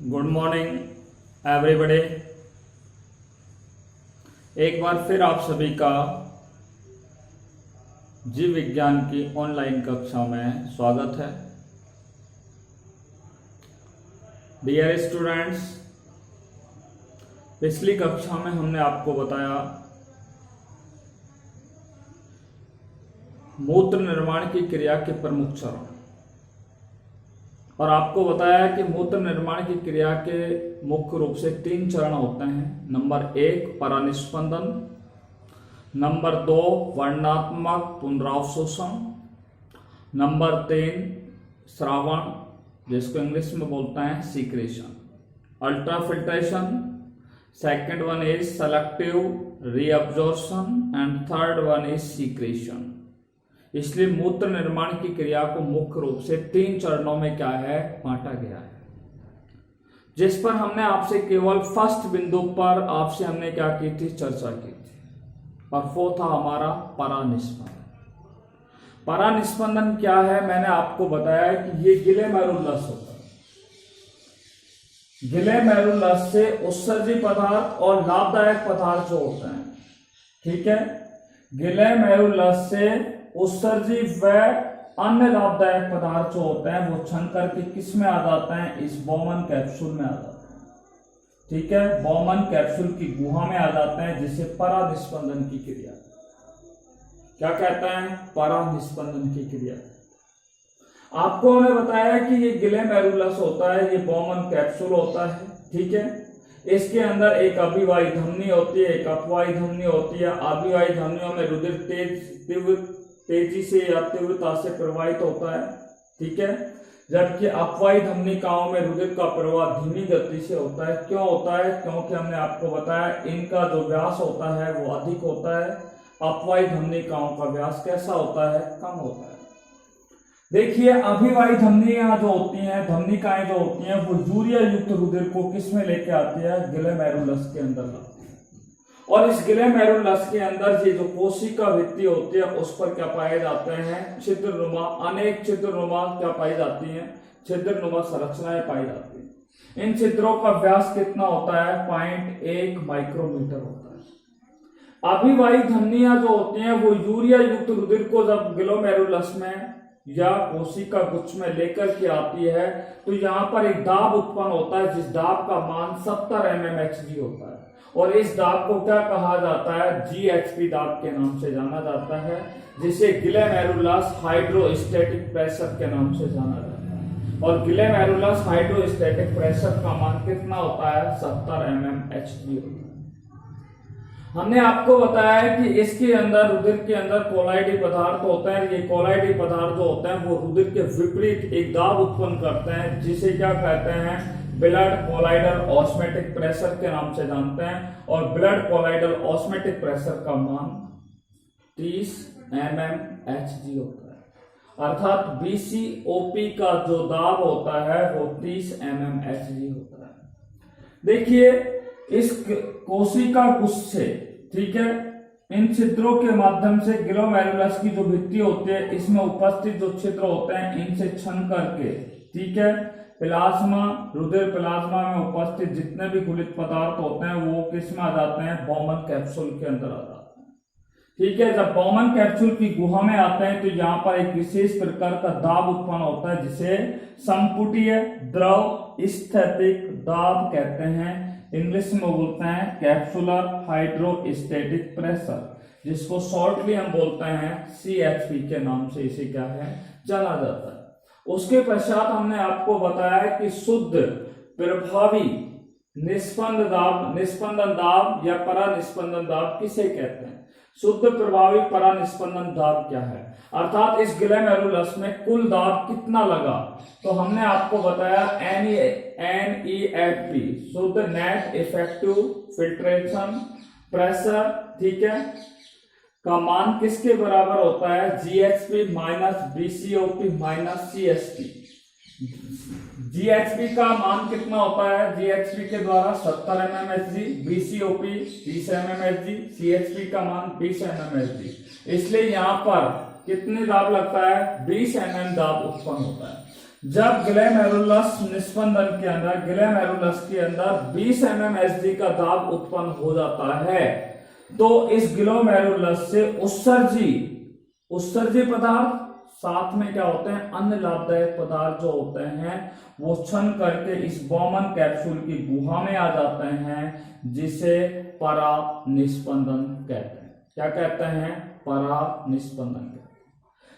Good morning everybody. एक बार फिर आप सभी का जीव विज्ञान की ऑनलाइन कक्षा में स्वागत है। डियर स्टूडेंट्स, पिछली कक्षा में हमने आपको बताया मूत्र निर्माण की क्रिया के प्रमुख चरण और आपको बताया कि मूत्र निर्माण की क्रिया के मुख्य रूप से 3 चरण होते हैं। नंबर 1 परानिस्पंदन, नंबर 2 वर्णात्मक पुनरावशोषण, नंबर 3 श्रावण, जिसको इंग्लिश में बोलते हैं secretion, ultrafiltration. Second one is selective reabsorption and third one is secretion. इसलिए मूत्र निर्माण की क्रिया को मुख्य रूप से 3 चरणों में क्या है, बांटा गया है, जिस पर हमने आपसे केवल फर्स्ट बिंदु पर आपसे हमने क्या की थी, चर्चा की थी, और वो था हमारा परानिस्पंदन। परानिस्पंदन क्या है, मैंने आपको बताया कि ये गिलेमेरुलस होता है। गिलेमेरुलस से उत्सर्जी पदार्थ और लाभदायक पदार्थ जो होते हैं, ठीक है, गिलेमेरुलस से उत्सर्जी व अन्य लाभदायक पदार्थ जो होते हैं वो छन करके किस में आ जाते हैं, इस बौमन कैप्सूल में आ जाते हैं। ठीक है, बौमन कैप्सूल की गुहा में आ जाते हैं, जिसे परानिस्पंदन की क्रिया क्या कहते हैं, परानिस्पंदन की क्रिया। आपको हमने बताया कि ये गिलेमेरुलस होता है, ये बौमन कैप्सूल होता है। ठीक है, इसके अंदर एक अभिवाही धमनी होती है, एक अपवाही धमनी होती है। अभिवाही धमनियों में रुधिर तेजी से या तीव्रता से प्रवाहित होता है। ठीक है, जबकि अपवाही धमनिकाओं में रुधिर का प्रवाह धीमी गति से होता है। क्यों होता है, क्योंकि हमने आपको बताया इनका जो व्यास होता है वो अधिक होता है। अपवाही धमनिकाओं का व्यास कैसा होता है, कम होता है। देखिए, अभिवाही धमनियां जो होती हैं, धमनिकाएं जो होती हैं, वो यूरिया युक्त रुधिर को किस में लेके आती है, गिलेमेरुलस के अंदर लाती है। और इस गिलेमेरुलस के अंदर ये जो कोशिका भित्ति होती है उस पर क्या पाए जाते हैं, छिद्रनुमा, अनेक छिद्रनुमा क्या पाई जाती हैं, छिद्रनुमा संरचनाएं पाई जाती हैं। इन छिद्रों का व्यास कितना होता है, 0.1 माइक्रोमीटर होता है। अभिवाही धमनियां जो होती हैं वो यूरिया युक्त रुधिर को जब गिलेमेरुलस में या कोशिका गुच्छ में लेकर के आती है तो यहाँ पर एक दाब उत्पन्न होता है, जिस दाब का मान 70 mmHg होता है। और इस दाब को क्या कहा जाता है, GHP दाब के नाम से जाना जाता है, जिसे गिलेमेरुलस हाइड्रोस्टैटिक प्रेशर के नाम से जाना जाता है। और गिलेमेरुलस हाइड्रोस्टैटिक प्रेशर का मान कितना होता है, 70 mmHg होता है। हमने आपको बताया कि इसके अंदर, रुधिर के अंदर कोलाइडी पदार्थ होते हैं। ये कोलाइडी पदार्थ जो होते हैं वो रुधिर के विपरीत एक दाब उत्पन्न करते हैं, जिसे क्या कहते हैं, ब्लड कोलाइडल ऑस्मोटिक प्रेशर के नाम से जानते हैं। और ब्लड कोलाइडल ऑस्मोटिक प्रेशर का मान 30 mmHg होता है, अर्थात BCOP का जो दाब होता है वो 30 mmHg होता है। देखिए, इस कोशिका गुच्छ से, ठीक है, इन छिद्रों के माध्यम से गिलेमेरुलस की जो भित्ति होती है, इसमें उपस्थित जो छिद्र होते हैं इनसे छन करके, ठीक है, प्लाज्मा, रुधिर प्लाज्मा में उपस्थित जितने भी गुलित पदार्थ होते हैं वो किस में आ जाते हैं, बौमन कैप्सूल के अंदर आ जाते हैं। ठीक है, जब बौमन कैप्सूल की गुहा में आते हैं तो यहाँ पर एक विशेष प्रकार का दाब उत्पन्न होता है, जिसे संपुटीय द्रव स्थैतिक दाब कहते हैं। इंग्लिश में बोलते हैं कैप्सुलर हाइड्रोस्टैटिक प्रेशर, जिसको शॉर्टली हम बोलते हैं CHP के नाम से इसे क्या है, जाना जाता है। उसके पश्चात हमने आपको बताया कि शुद्ध प्रभावी निस्पंदन दाब या परानिस्पंदन दाब किसे कहते हैं। शुद्ध प्रभावी परानिस्पंदन दाब क्या है, अर्थात इस गिलेमेरुलस में कुल दाब कितना लगा, तो हमने आपको बताया NEFP, शुद्ध नेट इफेक्टिव फिल्ट्रेशन प्रेशर, ठीक है, का मान किसके बराबर होता है, GHP minus BCOP minus CHP। GHP का मान कितना होता है, GHP के द्वारा 70 mmHg, BCOP 30 mmHg, CHP का मान 20 mmHg। इसलिए यहाँ पर कितनी दाब लगता है, 20 mm दाब उत्पन्न होता है। जब ग्लोमेरुलस निस्पंदन के अंदर, ग्लोमेरुलस के अंदर 20 mm Hg का दाब उत्पन्न हो जाता है, तो इस ग्लोमेरुलस से उत्सर्जी पदार्थ, साथ में क्या होते हैं, अन्य लाभदायक पदार्थ जो होते हैं वो क्षन करके इस बॉमन कैप्सूल की गुहा में आ जाते हैं, जिसे परानिस्पंदन कहते हैं। क्या कहते हैं, परानिस्पंदन।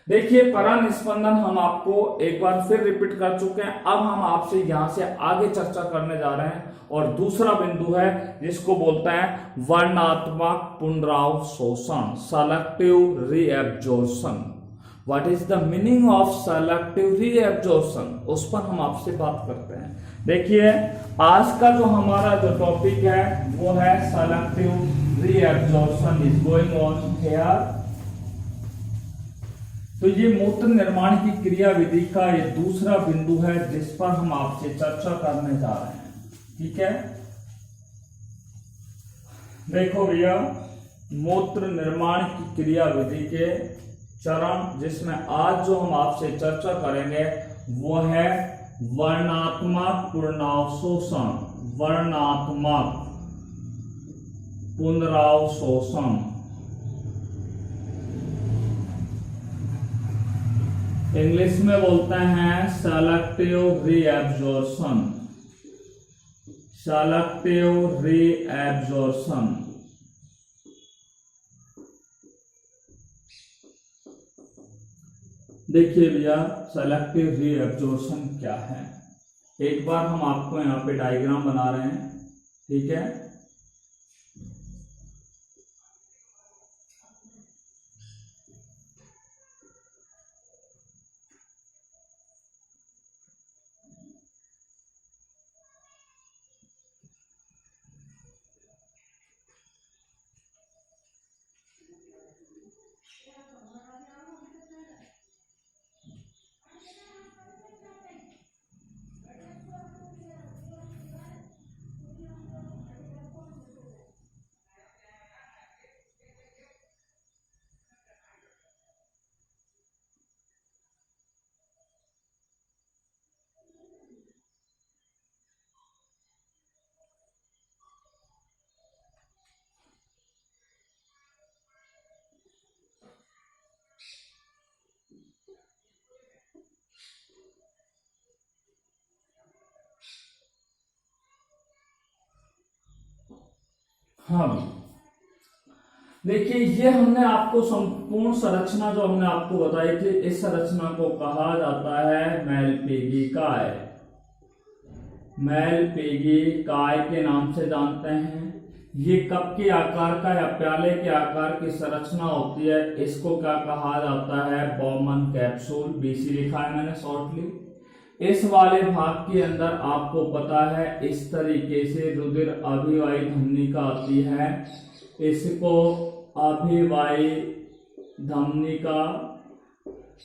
देखिए परानिस्पंदन हम आपको एक बार फिर रिपीट कर चुके हैं। अब हम आपसे यहां से आगे चर्चा करने जा रहे हैं, और दूसरा बिंदु है जिसको बोलते हैं वर्णात्मक पुनरावशोषण, selective reabsorption. What is the meaning of selective reabsorption, उस पर हम आपसे बात करते हैं। देखिए आज का जो हमारा जो टॉपिक है वो है selective reabsorption is going on here. तो ये मूत्र निर्माण की क्रिया विधि का ये दूसरा बिंदु है जिस पर हम आपसे चर्चा करने जा रहे हैं। ठीक है, देखो भैया, मूत्र निर्माण की क्रिया विधि के चरण जिसमें आज जो हम आपसे चर्चा करेंगे वो है वर्णात्मक पुनरावशोषण, वर्णात्मक पुनरावशोषण। इंग्लिश में बोलते हैं सेलेक्टिव रीएब्जॉर्प्शन, सेलेक्टिव रीएब्जॉर्प्शन। देखिए भैया सेलेक्टिव रीएब्जॉर्प्शन क्या है, एक बार हम आपको यहाँ पे डायग्राम बना रहे हैं। ठीक है, हाँ देखिए ये हमने आपको संपूर्ण संरचना जो हमने आपको बताई थी, इस संरचना को कहा जाता है मेलपिगी काय, मेलपिगी काय के नाम से जानते हैं। ये कप के आकार का या प्याले के आकार की संरचना होती है, इसको क्या कहा जाता है, बॉमन कैप्सूल, बीसी लिखा है मैंने शॉर्टली। इस वाले भाग के अंदर आपको पता है इस तरीके से रुधिर अभिवाही धमनिका आती है, इसको अभिवाही धमनिका,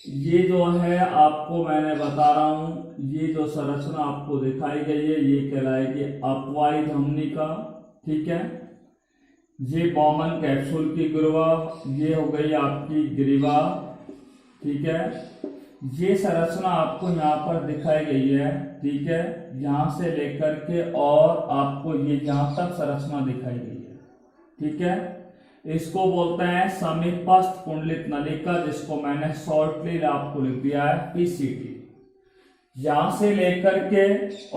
ये जो है आपको मैंने बता रहा हूं, ये जो संरचना आपको दिखाई गई है ये कहलाएगी अपवाही धमनिका। ठीक है, ये बॉमन कैप्सूल की ग्रीवा, ये हो गई आपकी ग्रीवा। ठीक है, ये संरचना आपको यहाँ पर दिखाई गई है। ठीक है, यहाँ से लेकर के और आपको ये यहाँ तक संरचना दिखाई गई है। ठीक है, इसको बोलते हैं समीपस्थ कुंडलित नलिका, जिसको मैंने शॉर्टली आपको लिख दिया है पीसीटी। यहां से लेकर के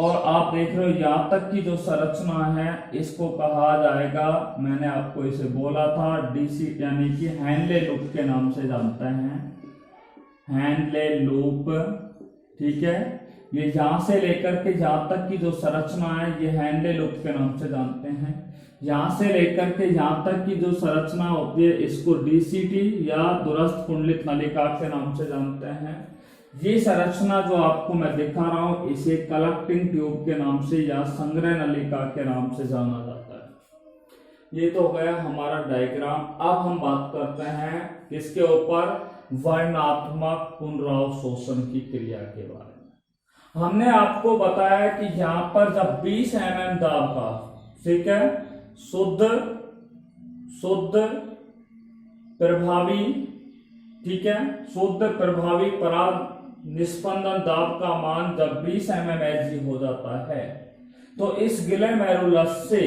और आप देख रहे हो यहाँ तक की जो संरचना है इसको कहा जाएगा, मैंने आपको इसे बोला था डीसी, यानी कि हैंडले लूप के नाम से जानते हैं, हैंडले लूप। ठीक है, ये यहां से लेकर के जहां तक की जो संरचना है ये हैंडले लूप के नाम से जानते हैं। यहां से लेकर के यहां तक की जो संरचना होती है इसको डीसीटी या दूरस्थ कुंडलित नलिका के नाम से जानते हैं। ये संरचना जो आपको मैं दिखा रहा हूं इसे कलेक्टिंग ट्यूब के नाम से या संग्रह नलिका के नाम से जाना जाता है। ये तो हो गया हमारा डायग्राम। अब हम बात करते हैं किसके ऊपर, वर्णात्मक पुनरावशोषण की क्रिया के बारे में। हमने आपको बताया कि यहां पर जब 20 mm दाब का, ठीक है, शुद्ध प्रभावी ठीक है। शुद्ध प्रभावी पराग निस्पंदन दाब का मान जब 20 mmHg हो जाता है तो इस ग्लोमेरुलस से,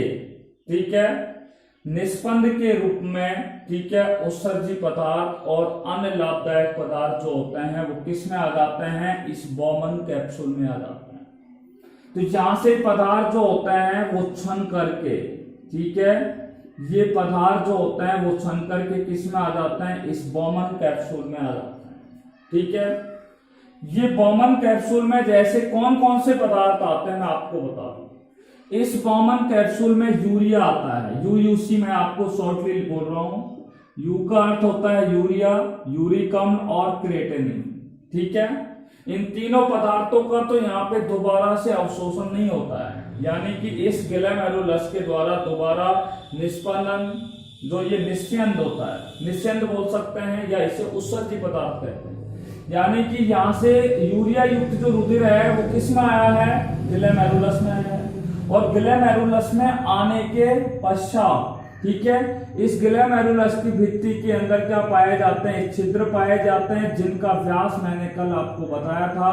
ठीक है, निस्पंद के रूप में, ठीक है, उत्सर्जी पदार्थ और अन्य लाभदायक पदार्थ जो होते हैं वो किस में आ जाते हैं, इस बॉमन कैप्सूल में आ जाते हैं। तो यहां से पदार्थ जो होते हैं वो छन करके, ठीक है, ये पदार्थ जो होते हैं वो छन करके किस में आ जाते हैं, इस बॉमन कैप्सूल में आ जाते हैं। ठीक है, ये बॉमन कैप्सूल में जैसे कौन कौन से पदार्थ आते हैं मैं आपको बता दूं। इस बॉमन कैप्सूल में यूरिया आता है, यूयूसी मैं आपको शॉर्टली बोल रहा हूं। यू का अर्थ होता है यूरिया, यूरिक अम्ल और क्रिएटिनिन। ठीक है, इन तीनों पदार्थों का तो यहाँ पे दोबारा से अवशोषण नहीं होता है, यानी कि इस ग्लोमेरुलस के द्वारा दोबारा निष्पंदन, जो ये निस्यंद होता है, निस्यंद बोल सकते हैं या इसे उत्सर्जी पदार्थ कहते हैं। यानी कि यहाँ से यूरिया युक्त जो रुधिर है वो किस में आया है, ग्लोमेरुलस में आया है। और ग्लोमेरुलस में आने के पश्चात, ठीक है, इस ग्लोमेरुलस की भित्ति के अंदर क्या पाए जाते हैं, छिद्र पाए जाते हैं जिनका व्यास मैंने कल आपको बताया था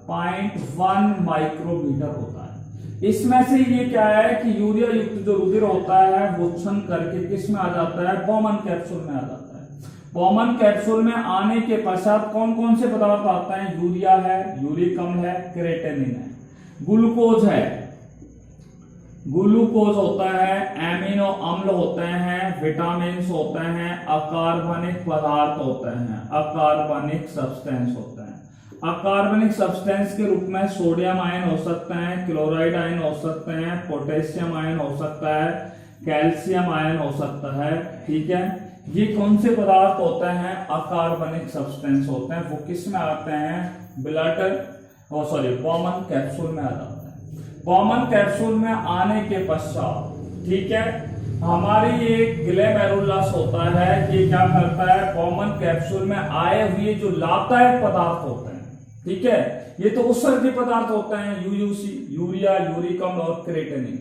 0.1 माइक्रोमीटर होता है। इसमें से ये क्या है कि यूरिया युक्त जो रुधिर होता है वो छन करके किस में आ जाता है, बॉमन कैप्सूल में आ जाता है। बॉमन कैप्सूल में आने के पश्चात कौन कौन से पदार्थ आते हैं, यूरिया है, यूरिक अम्ल है, क्रिएटिनिन है, ग्लूकोज है, ग्लूकोज होता है, एमिनो अम्ल होते हैं, विटामिन होते हैं, अकार्बनिक पदार्थ होते हैं, अकार्बनिक सब्सटेंस होते हैं। अकार्बनिक सब्सटेंस के रूप में सोडियम आयन हो सकते हैं, क्लोराइड आयन हो सकते हैं, पोटेशियम आयन हो सकता है, कैल्शियम आयन हो सकता है। ठीक है, ये कौन से पदार्थ होते हैं, अकार्बनिक सब्सटेंस होते हैं, वो किस में आते हैं, बॉमन कैप्सूल में आ जाते हैं। बॉमन कैप्सूल में आने के पश्चात, ठीक है, हमारी ये ग्लोमेरुलस होता है, ये क्या करता है, बॉमन कैप्सूल में आए हुए जो लाभदायक पदार्थ होते हैं, ठीक है, ये तो उत्सर्जी पदार्थ होते हैं, यूयूसी, यूरिया, यूरिक अम्ल और क्रिएटिनिन,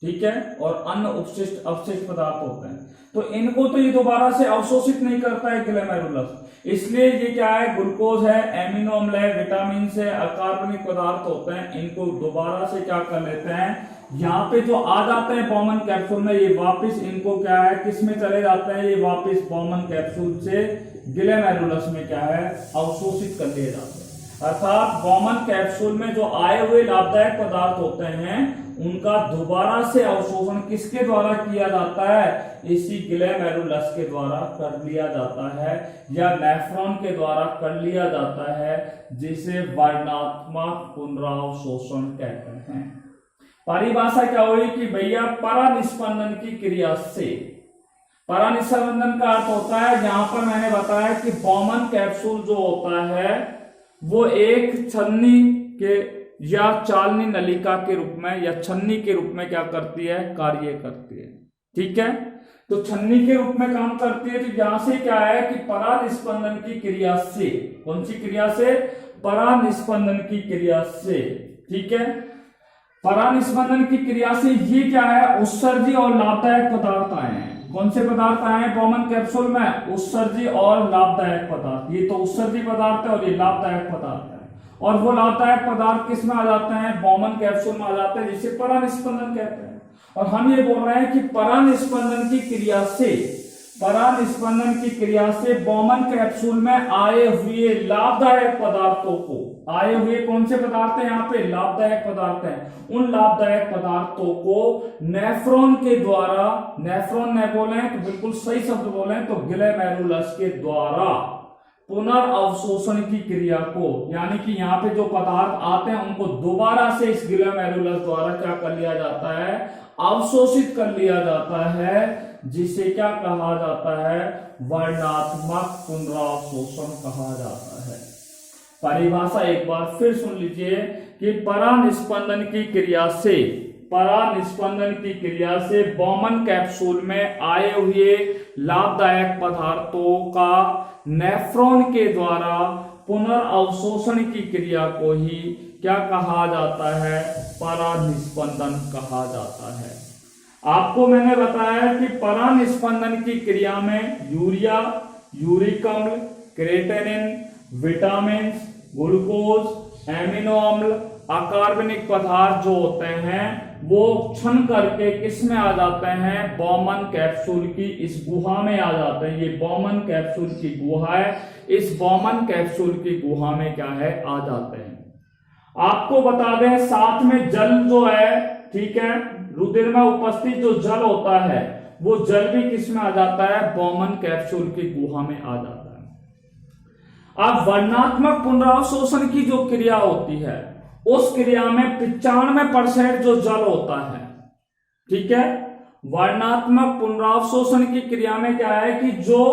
ठीक है, और अन्य अवशिष्ट पदार्थ होते हैं। तो इनको तो ये दोबारा से अवशोषित नहीं करता है ग्लोमेरुलस, इसलिए ये क्या है, ग्लूकोज है, एमिनो अम्ल है, विटामिन से, अकार्बनिक पदार्थ होते हैं, इनको दोबारा से क्या कर लेते हैं, यहाँ पे जो आ जाते हैं बॉमन कैप्सूल में, ये वापस इनको क्या है, किस में चले जाते हैं, ये वापस बॉमन कैप्सूल से ग्लोमेरुलस में क्या है, अवशोषित कर लिए जाते हैं। अर्थात बॉमन कैप्सूल में जो आए हुए लाभदायक पदार्थ होते हैं उनका दोबारा से अवशोषण किसके द्वारा किया जाता है, इसी ग्लोमेरुलस के द्वारा कर लिया जाता है, या नेफ्रॉन के द्वारा कर लिया जाता है, जिसे वर्णात्मक पुनरावशोषण कहते हैं। परिभाषा क्या हुई कि भैया परानिस्पंदन की क्रिया से, परानिस्पंदन का अर्थ होता है, यहां पर मैंने बताया कि बॉमन कैप्सूल जो होता है वो एक छन्नी के या चालनी नलिका के रूप में या छन्नी के रूप में क्या करती है, कार्य करती है। ठीक है, तो छन्नी के रूप में काम करती है। तो यहां से क्या है कि परानिस्पंदन की क्रिया से, कौन सी क्रिया से, परानिस्पंदन की क्रिया से, ठीक है, परानिस्पंदन की क्रिया से ये क्या है, उत्सर्जी और लाभदायक पदार्थ आए हैं। कौन से पदार्थ आए हैं बॉमन कैप्सूल में, उत्सर्जी और लाभदायक पदार्थ। ये तो उत्सर्जी पदार्थ है और ये लाभदायक पदार्थ है, और वो लाभदायक पदार्थ किस में आ जाते हैं, बॉमन कैप्सूल में आ जाते हैं, जिसे परानिस्पंदन कहते हैं। और हम ये बोल रहे हैं कि परानिस्पंदन की क्रिया से, परानिस्पंदन की क्रिया से बॉमन कैप्सूल में आए हुए लाभदायक पदार्थों को, आए हुए कौन से पदार्थ हैं, यहाँ पे लाभदायक पदार्थ हैं, उन लाभदायक पदार्थों को नेफ्रॉन के द्वारा, नेफ्रॉन न बोले तो बिल्कुल सही शब्द बोले तो ग्लोमेरुलस के द्वारा पुनर्अवशोषण की क्रिया को, यानी कि यहाँ पे जो पदार्थ आते हैं उनको दोबारा से इस ग्लोमेरुलस द्वारा क्या कर लिया जाता है, अवशोषित कर लिया जाता है, जिसे क्या कहा जाता है, वर्णात्मक पुनरावशोषण कहा जाता है। परिभाषा एक बार फिर सुन लीजिए कि परानिस्पंदन की क्रिया से, परानिस्पंदन की क्रिया से बॉमन कैप्सूल में आए हुए लाभदायक पदार्थों का नेफ्रॉन के द्वारा पुनर्अवशोषण की क्रिया को ही क्या कहा जाता है, परानिस्पंदन कहा जाता है। आपको मैंने बताया कि परानिस्पंदन की क्रिया में यूरिया, यूरिक अम्ल, क्रिएटिनिन, विटामिन, ग्लूकोज, एमिनो अम्ल, अकार्बनिक पदार्थ जो होते हैं वो क्षण करके किस में आ जाते हैं, बॉमन कैप्सूल की इस गुहा में आ जाते हैं। ये बॉमन कैप्सूल की गुहा है, इस बॉमन कैप्सूल की गुहा में क्या है, आ जाते हैं। आपको बता दें साथ में जल जो है, ठीक है, रुधिर में उपस्थित जो जल होता है वो जल भी किस में आ जाता है, बॉमन कैप्सूल की गुहा में आ जाता है। अब वर्णात्मक पुनरावशोषण की जो क्रिया होती है उस क्रिया में 95% जो जल होता है, ठीक है। वर्णात्मक पुनरावशोषण की क्रिया में क्या है कि जो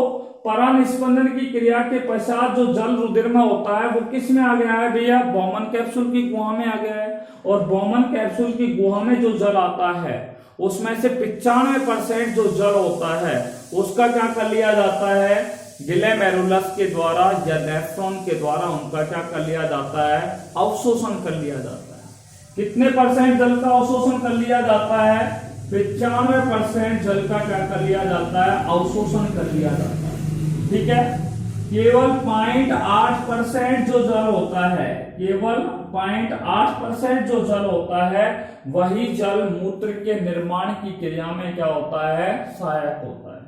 परानिस्पंदन की क्रिया के पश्चात जो जल रुधिर में होता है वो किस में आ गया है भैया, बॉमन कैप्सूल की गुहा में आ गया है। और बॉमन कैप्सूल की गुहा में जो जल आता है उसमें से 95% जो जल होता है उसका क्या कर लिया जाता है, ग्लोमेरुलस के द्वारा या नेफ्रॉन के द्वारा उनका क्या कर लिया जाता है, अवशोषण कर लिया जाता है। कितने परसेंट जल का अवशोषण कर लिया जाता है, 95% जल का क्या कर लिया जाता है, अवशोषण कर लिया जाता है, ठीक है। केवल 0.8% जो जल होता है, केवल 0.8% जो जल होता है वही जल मूत्र के निर्माण की क्रिया में क्या होता है, सहायक होता है।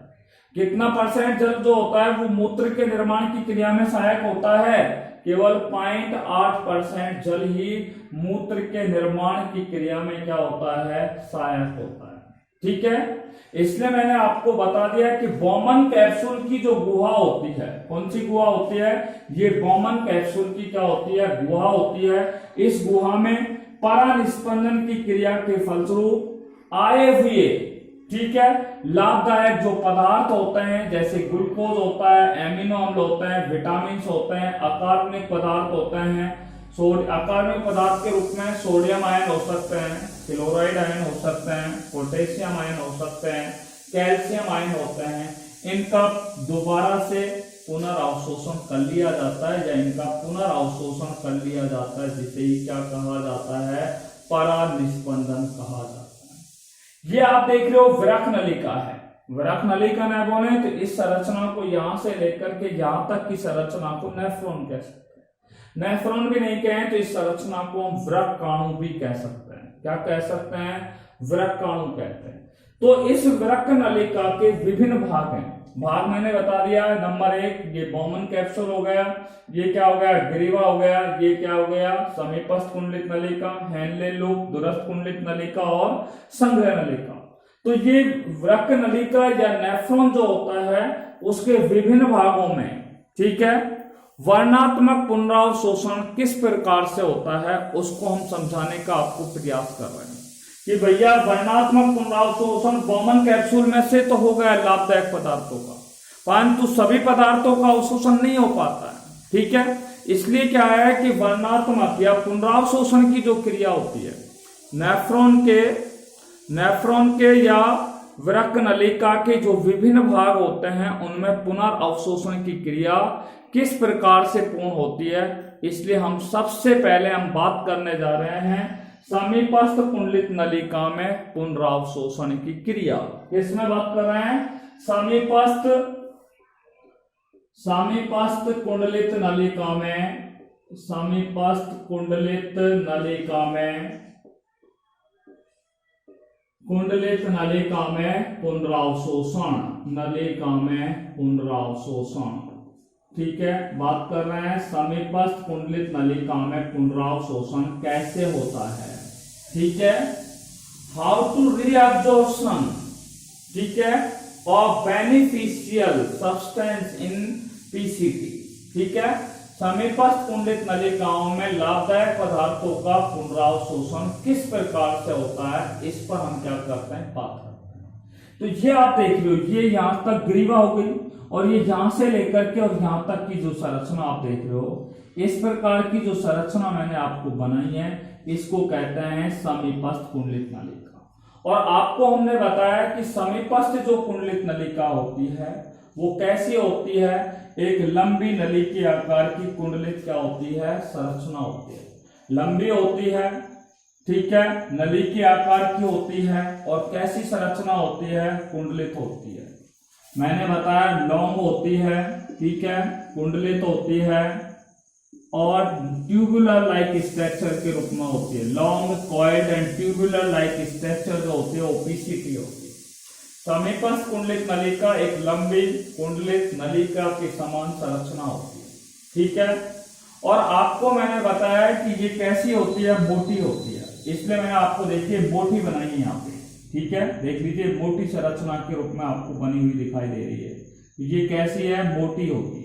कितना परसेंट जल जो होता है वो मूत्र के निर्माण की क्रिया में सहायक होता है, केवल 0.8% जल ही मूत्र के निर्माण की क्रिया में क्या होता है, सहायक होता है, ठीक है। इसलिए मैंने आपको बता दिया कि बॉमन कैप्सूल की जो गुहा होती है, कौन सी गुहा होती है, ये बॉमन कैप्सूल की क्या होती है, गुहा होती है। इस गुहा में परानिस्पंदन की क्रिया के फलस्वरूप आए हुए, ठीक है, लाभदायक जो पदार्थ होते हैं जैसे ग्लूकोज होता है, एमिनो अम्ल होते हैं, विटामिन होते हैं, अकार्बनिक पदार्थ होते हैं। अकार्बनिक पदार्थ के रूप में सोडियम आयन हो सकते हैं, क्लोराइड आयन हो सकते हैं, पोटेशियम आयन हो सकते हैं, कैल्शियम आयन होते हैं। इनका दोबारा से पुनर्अवशोषण कर लिया जाता है या इनका पुनर्अवशोषण कर लिया जाता है, जिसे ही क्या कहा जाता है, परानिस्पंदन कहा जाता है। ये आप देख रहे हो वृक्क नलिका है। वृक्क नलिका न बोले तो इस संरचना को यहां से लेकर के यहां तक की संरचना को नेफ्रॉन कह सकते हैं। नेफ्रॉन भी नहीं कहें तो इस संरचना को हम वृक्काणु भी कह सकते हैं। क्या कह सकते हैं, वृक्काणु कहते हैं। तो इस वृक्क नलिका के विभिन्न भाग हैं। भाग मैंने बता दिया है। नंबर 1 ये बॉमन कैप्सूल हो गया, ये क्या हो गया, ग्रीवा हो गया, ये क्या हो गया, समीपस्थ कुंडलित नलिका, हेनले लूप, दूरस्थ कुंडलित नलिका और संग्रह नलिका। तो ये वृक्क नलिका या नेफ्रॉन जो होता है उसके विभिन्न भागों में, ठीक है, वर्णात्मक पुनरावशोषण किस प्रकार से होता है उसको हम समझाने का आपको प्रयास कर रहे हैं कि भैया वर्णात्मक पुनरावशोषण बॉमन कैप्सूल में से तो हो गया लाभदायक पदार्थों का, परंतु सभी पदार्थों का अवशोषण नहीं हो पाता है, ठीक है। इसलिए क्या है कि वर्णात्मक या पुनरावशोषण की जो क्रिया होती है नेफ्रॉन के या वृक्क नलिका के जो विभिन्न भाग होते हैं उनमें पुनर्अवशोषण की क्रिया किस प्रकार से पूर्ण होती है, इसलिए हम सबसे पहले हम बात करने जा रहे हैं समीपस्थ कुंडलित नलिका में पुनरावशोषण की क्रिया। किसमें बात कर रहे हैं, समीपस्थ कुंडलित नलिका में, समीपस्थ कुंडलित नलिका में, कुंडलित नलिका में पुनरावशोषण, नलिका में पुनरावशोषण, ठीक है। बात कर रहे हैं समीपस्थ कुंडलित नलिका में पुनरावशोषण कैसे होता है, ठीक है। हाउ टू रीअब्जॉर्प्शन, ठीक है, of beneficial substance in PCT, ठीक है। समीपस्थ कुंडलित नलिकाओं में लाभदायक पदार्थों का पुनरावशोषण किस प्रकार से होता है, इस पर हम क्या करते हैं, बात करते हैं। तो ये आप देख लो, ये यहां तक ग्रीवा हो गई और ये यहां से लेकर के और यहां तक की जो संरचना आप देख रहे हो, इस प्रकार की जो संरचना मैंने आपको बनाई है इसको कहते हैं समीपस्थ कुंडलित नलिका। और आपको हमने बताया कि समीपस्थ जो कुंडलित नलिका होती है वो कैसी होती है, एक लंबी नली के आकार की कुंडलित क्या होती है, संरचना होती है, लंबी होती है, ठीक है, नली के आकार की होती है और कैसी संरचना होती है, कुंडलित होती है। मैंने बताया लॉन्ग होती है, ठीक है, कुंडलित होती है और ट्यूबुलर लाइक स्ट्रक्चर के रूप में होती है। Long coiled and tubular like structure जो होती है ओपीसीटी होती है। समीपस्थ कुंडलित नलिका एक लंबी कुंडलित नलिका की समान संरचना होती है, ठीक है। और आपको मैंने बताया कि ये कैसी होती है, मोटी होती है, इसलिए मैंने आपको देखिए मोटी बनाई है यहाँ पे, ठीक है। देख लीजिए मोटी संरचना के रूप में आपको बनी हुई दिखाई दे रही है। ये कैसी है, मोटी होती है।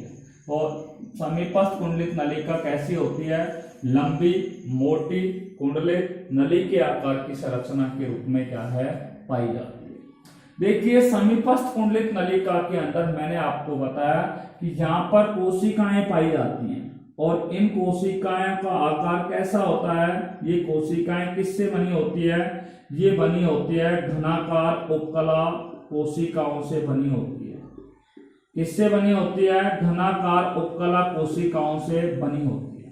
और समीपस्थ कुंडलित नलिका कैसी होती है, लंबी मोटी कुंडलित नली के आकार की संरचना के रूप में क्या है, पाई जाती है। देखिए समीपस्थ कुंडलित नलिका के अंदर मैंने आपको बताया कि यहाँ पर कोशिकाएं पाई जाती हैं और इन कोशिकाओं का आकार कैसा होता है, ये कोशिकाएं किससे बनी होती है, ये बनी होती है घनाकार उपकला कोशिकाओं से बनी होती है। किससे बनी होती है, घनाकार उपकला कोशिकाओं से बनी होती है।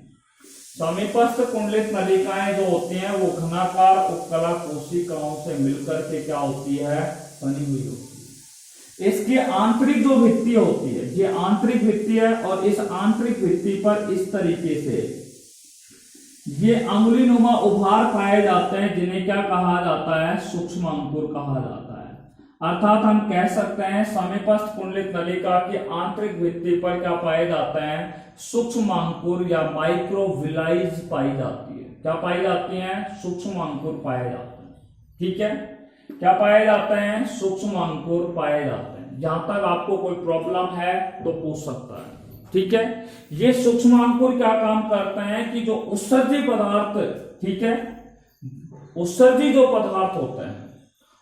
समीपस्थ कुंडलित नलिकाएं जो होती हैं वो घनाकार उपकला कोशिकाओं से मिलकर के क्या होती है, बनी हुई होती है। इसकी आंतरिक जो भित्ति होती है, ये आंतरिक भित्ति है और इस आंतरिक भित्ति पर इस तरीके से ये अंगुलीनुमा उभार पाए जाते हैं, जिन्हें क्या कहा जाता है, सूक्ष्म अंकुर कहा जाता है। अर्थात हम कह सकते हैं समीपस्थ कुंडलित नलिका की आंतरिक भित्ति पर क्या पाए जाते हैं, सूक्ष्म अंकुर या माइक्रोविलाइज पाई जाती है। क्या पाई जाती हैं, सूक्ष्म अंकुर पाए जाते हैं, ठीक है। क्या पाए जाते हैं, सूक्ष्म अंकुर पाए जाते हैं। जहां तक आपको कोई प्रॉब्लम है तो पूछ सकता है, ठीक है। ये सूक्ष्म अंकुर क्या काम करते हैं कि जो उत्सर्जी पदार्थ, ठीक है, उत्सर्जी जो पदार्थ होते हैं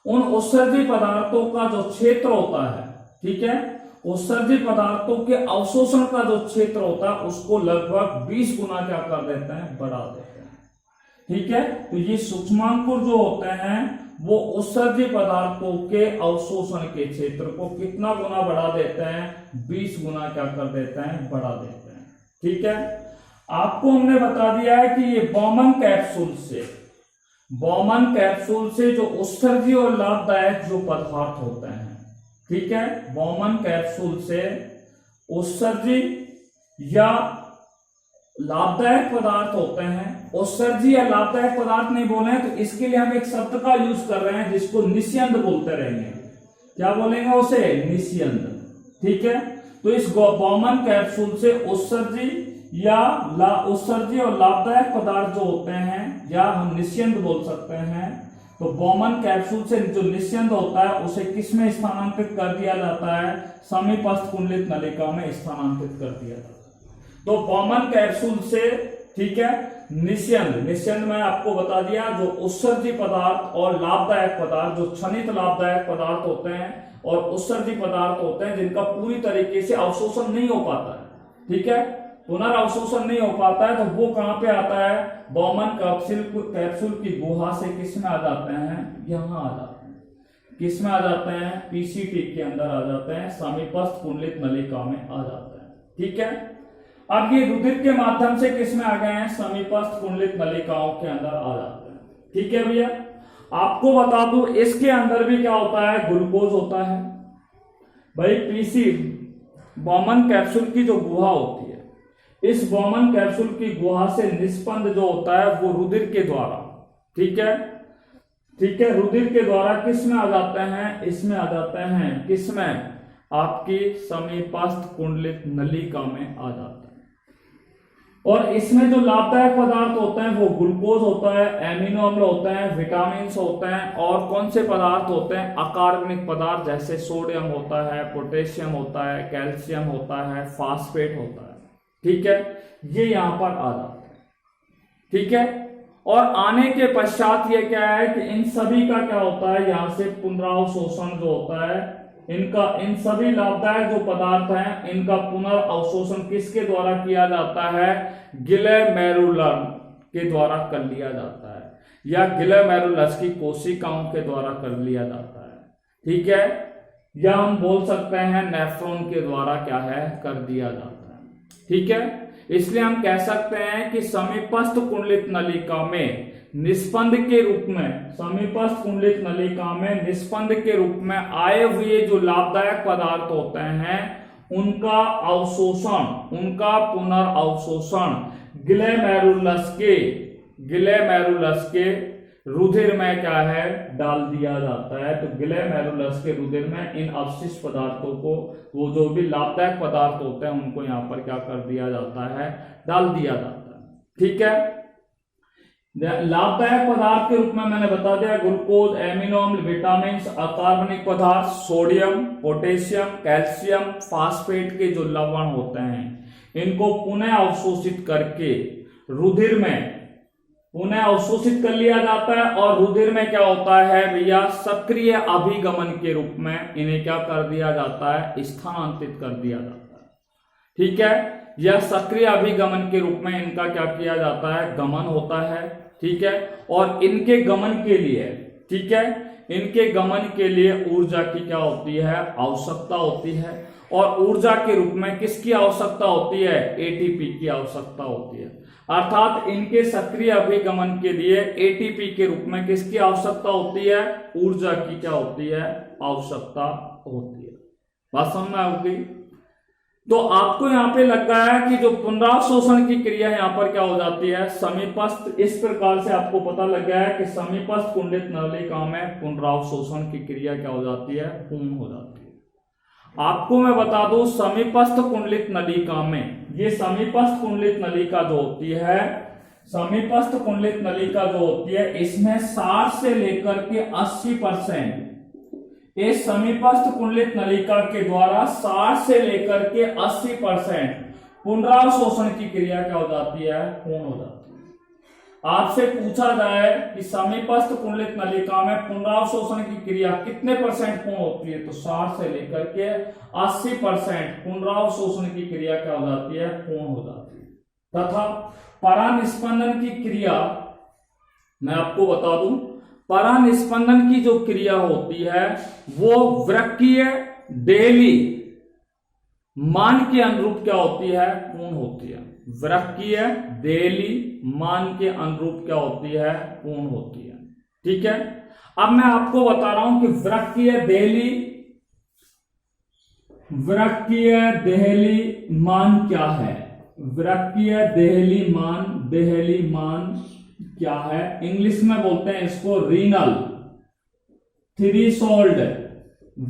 उन उत्सर्जी पदार्थों का जो क्षेत्र होता है, ठीक है, उत्सर्जी पदार्थों के अवशोषण का जो क्षेत्र होता है उसको लगभग 20 गुना क्या कर देते हैं, बढ़ा देते हैं, ठीक है। तो ये सूक्ष्मांकुर जो होते हैं वो उत्सर्जी पदार्थों के अवशोषण के क्षेत्र को कितना गुना बढ़ा देते हैं, 20 गुना क्या कर देते हैं, बढ़ा देते हैं, ठीक है। आपको हमने बता दिया है कि ये बॉमन कैप्सूल से जो उत्सर्जी और लाभदायक जो पदार्थ होते हैं, ठीक है, बॉमन कैप्सूल से उत्सर्जी या लाभदायक पदार्थ होते हैं। उत्सर्जी या लाभदायक पदार्थ नहीं बोले हैं तो इसके लिए हम एक शब्द का यूज कर रहे हैं जिसको निस्यंद बोलते रहेंगे। क्या बोलेंगे उसे, निस्यंद, ठीक है। तो इस बॉमन कैप्सूल से उत्सर्जी या उत्सर्जी और लाभदायक पदार्थ जो होते हैं, या हम निस्यंद बोल सकते हैं। तो बॉमन कैप्सूल से जो निस्यंद होता है उसे किस में स्थानांतरित कर दिया जाता है, समीपस्थ कुंडलित नलिका में स्थानांतरित कर दिया जाता है। तो बॉमन कैप्सूल से, ठीक है, निस्यंद में आपको बता दिया जो उत्सर्जी पदार्थ और लाभदायक पदार्थ, जो क्षणित लाभदायक पदार्थ होते हैं और उत्सर्जी पदार्थ होते हैं जिनका पूरी तरीके से अवशोषण नहीं हो पाता है, ठीक है, पुनर्अवशोषण नहीं हो पाता है, तो वो कहां पे आता है, बॉमन कैप्सूल की गुहा से किस में आ जाते हैं, यहां आ जाते हैं। किस में आ जाते हैं, पीसीटी के अंदर आ जाते हैं, समीपस्थ कुंडलित नलिका में आ जाते हैं, ठीक है। अब ये रुधिर के माध्यम से किस में आ गए हैं, समीपस्थ कुंडलित नलिकाओं के अंदर आ जाते हैं, ठीक है भैया। आपको बता दूं इसके अंदर भी क्या होता है, ग्लूकोज होता है भाई। पीसी बॉमन कैप्सूल की जो गुहा होती है, इस बॉमन कैप्सूल की गुहा से निस्पंद जो होता है वो रुधिर के द्वारा, ठीक है, ठीक है, रुधिर के द्वारा किस में आ जाते हैं, इसमें आ जाते हैं, किसमें, आपकी समीपस्थ कुंडलित नलिका में आ जाते हैं। और इसमें जो लाभदायक पदार्थ होते हैं वो ग्लूकोज होता है, एमिनो अम्ल होते हैं, विटामिन होते हैं, और कौन से पदार्थ होते हैं, अकार्बनिक पदार्थ जैसे सोडियम होता है, पोटेशियम होता है, कैल्शियम होता है, फास्फेट होता है, ठीक है, ये यहां पर आ जाते हैं, ठीक है। और आने के पश्चात ये क्या है कि इन सभी का क्या होता है, यहां से पुनरावशोषण जो होता है, इन सभी लाभदायक जो पदार्थ हैं इनका पुनर्अवशोषण किसके द्वारा किया जाता है, ग्लोमेरुलर के द्वारा कर लिया जाता है, या ग्लोमेरुलस की कोशिकाओं के द्वारा कर लिया जाता है, ठीक है, या हम बोल सकते हैं नेफ्रॉन के द्वारा क्या है, कर दिया जाता है, ठीक है। इसलिए हम कह सकते हैं कि समीपस्थ कुंडलित नलिका में निस्पंद के रूप में, समीपस्थ कुंडलित नलिका में निस्पंद के रूप में आए हुए जो लाभदायक पदार्थ होते हैं उनका अवशोषण, उनका पुनर्अवशोषण ग्लेमेरुलस के रुधिर में क्या है, डाल दिया जाता है। तो ग्लेमेरुलस के रुधिर में इन अवशिष्ट पदार्थों को, वो जो भी लाभदायक पदार्थ होते हैं उनको यहाँ पर क्या कर दिया जाता है, डाल दिया जाता है। ठीक है, लाभदायक पदार्थ के रूप में मैंने बता दिया ग्लूकोज, एमिनो अम्ल, विटामिन, अकार्बनिक पदार्थ, सोडियम, पोटेशियम, कैल्शियम, फास्फेट के जो लवण होते हैं, इनको पुनः अवशोषित करके रुधिर में पुनः अवशोषित कर लिया जाता है और रुधिर में क्या होता है भैया, सक्रिय अभिगमन के रूप में इन्हें क्या कर दिया जाता है, स्थानांतरित कर दिया जाता है। ठीक है, यह सक्रिय अभिगमन के रूप में इनका क्या किया जाता है, गमन होता है। ठीक है, और इनके गमन के लिए, ठीक है, इनके गमन के लिए ऊर्जा की क्या होती है, आवश्यकता होती है। और ऊर्जा के रूप में किसकी आवश्यकता होती है, एटीपी की आवश्यकता होती है। अर्थात इनके सक्रिय अभिगमन के लिए एटीपी के रूप में किसकी आवश्यकता होती है, ऊर्जा की क्या होती है, आवश्यकता होती है। बात समझ में आएगी। तो आपको यहाँ पे लग गया है कि जो पुनरावशोषण की क्रिया यहाँ पर क्या हो जाती है, समीपस्थ। इस प्रकार से आपको पता लग गया है कि समीपस्थ कुंडलित नलिका में पुनरावशोषण की क्रिया क्या हो जाती है, पूर्ण हो जाती है। आपको मैं बता दूं, समीपस्थ कुंडलित नलिका में, ये समीपस्थ कुंडलित नलिका जो होती है, समीपस्थ कुंडलित नलिका जो होती है, इसमें 60 से लेकर के 80%, इस समीपस्थ कुंडलित नलिका के द्वारा 60 से लेकर के 80% पुनरावशोषण की क्रिया क्या हो जाती है, पूर्ण हो जाती है। आपसे पूछा जाए कि समीपस्थ कुंडलित नलिका में पुनरावशोषण की क्रिया कितने परसेंट पूर्ण होती है, तो 60 से लेकर के 80% पुनरावशोषण की क्रिया क्या हो जाती है, पूर्ण हो जाती है। तथा परानिस्पंदन की क्रिया मैं आपको बता दूं, परानिस्पंदन की जो क्रिया होती है वो वृक्कीय देहली मान के अनुरूप क्या होती है, पूर्ण होती है। वृक्कीय देहली मान के अनुरूप क्या होती है, पूर्ण होती है। ठीक है, अब मैं आपको बता रहा हूं कि वृक्कीय देहली मान क्या है। वृक्कीय देहली मान क्या है, इंग्लिश में बोलते हैं इसको renal threshold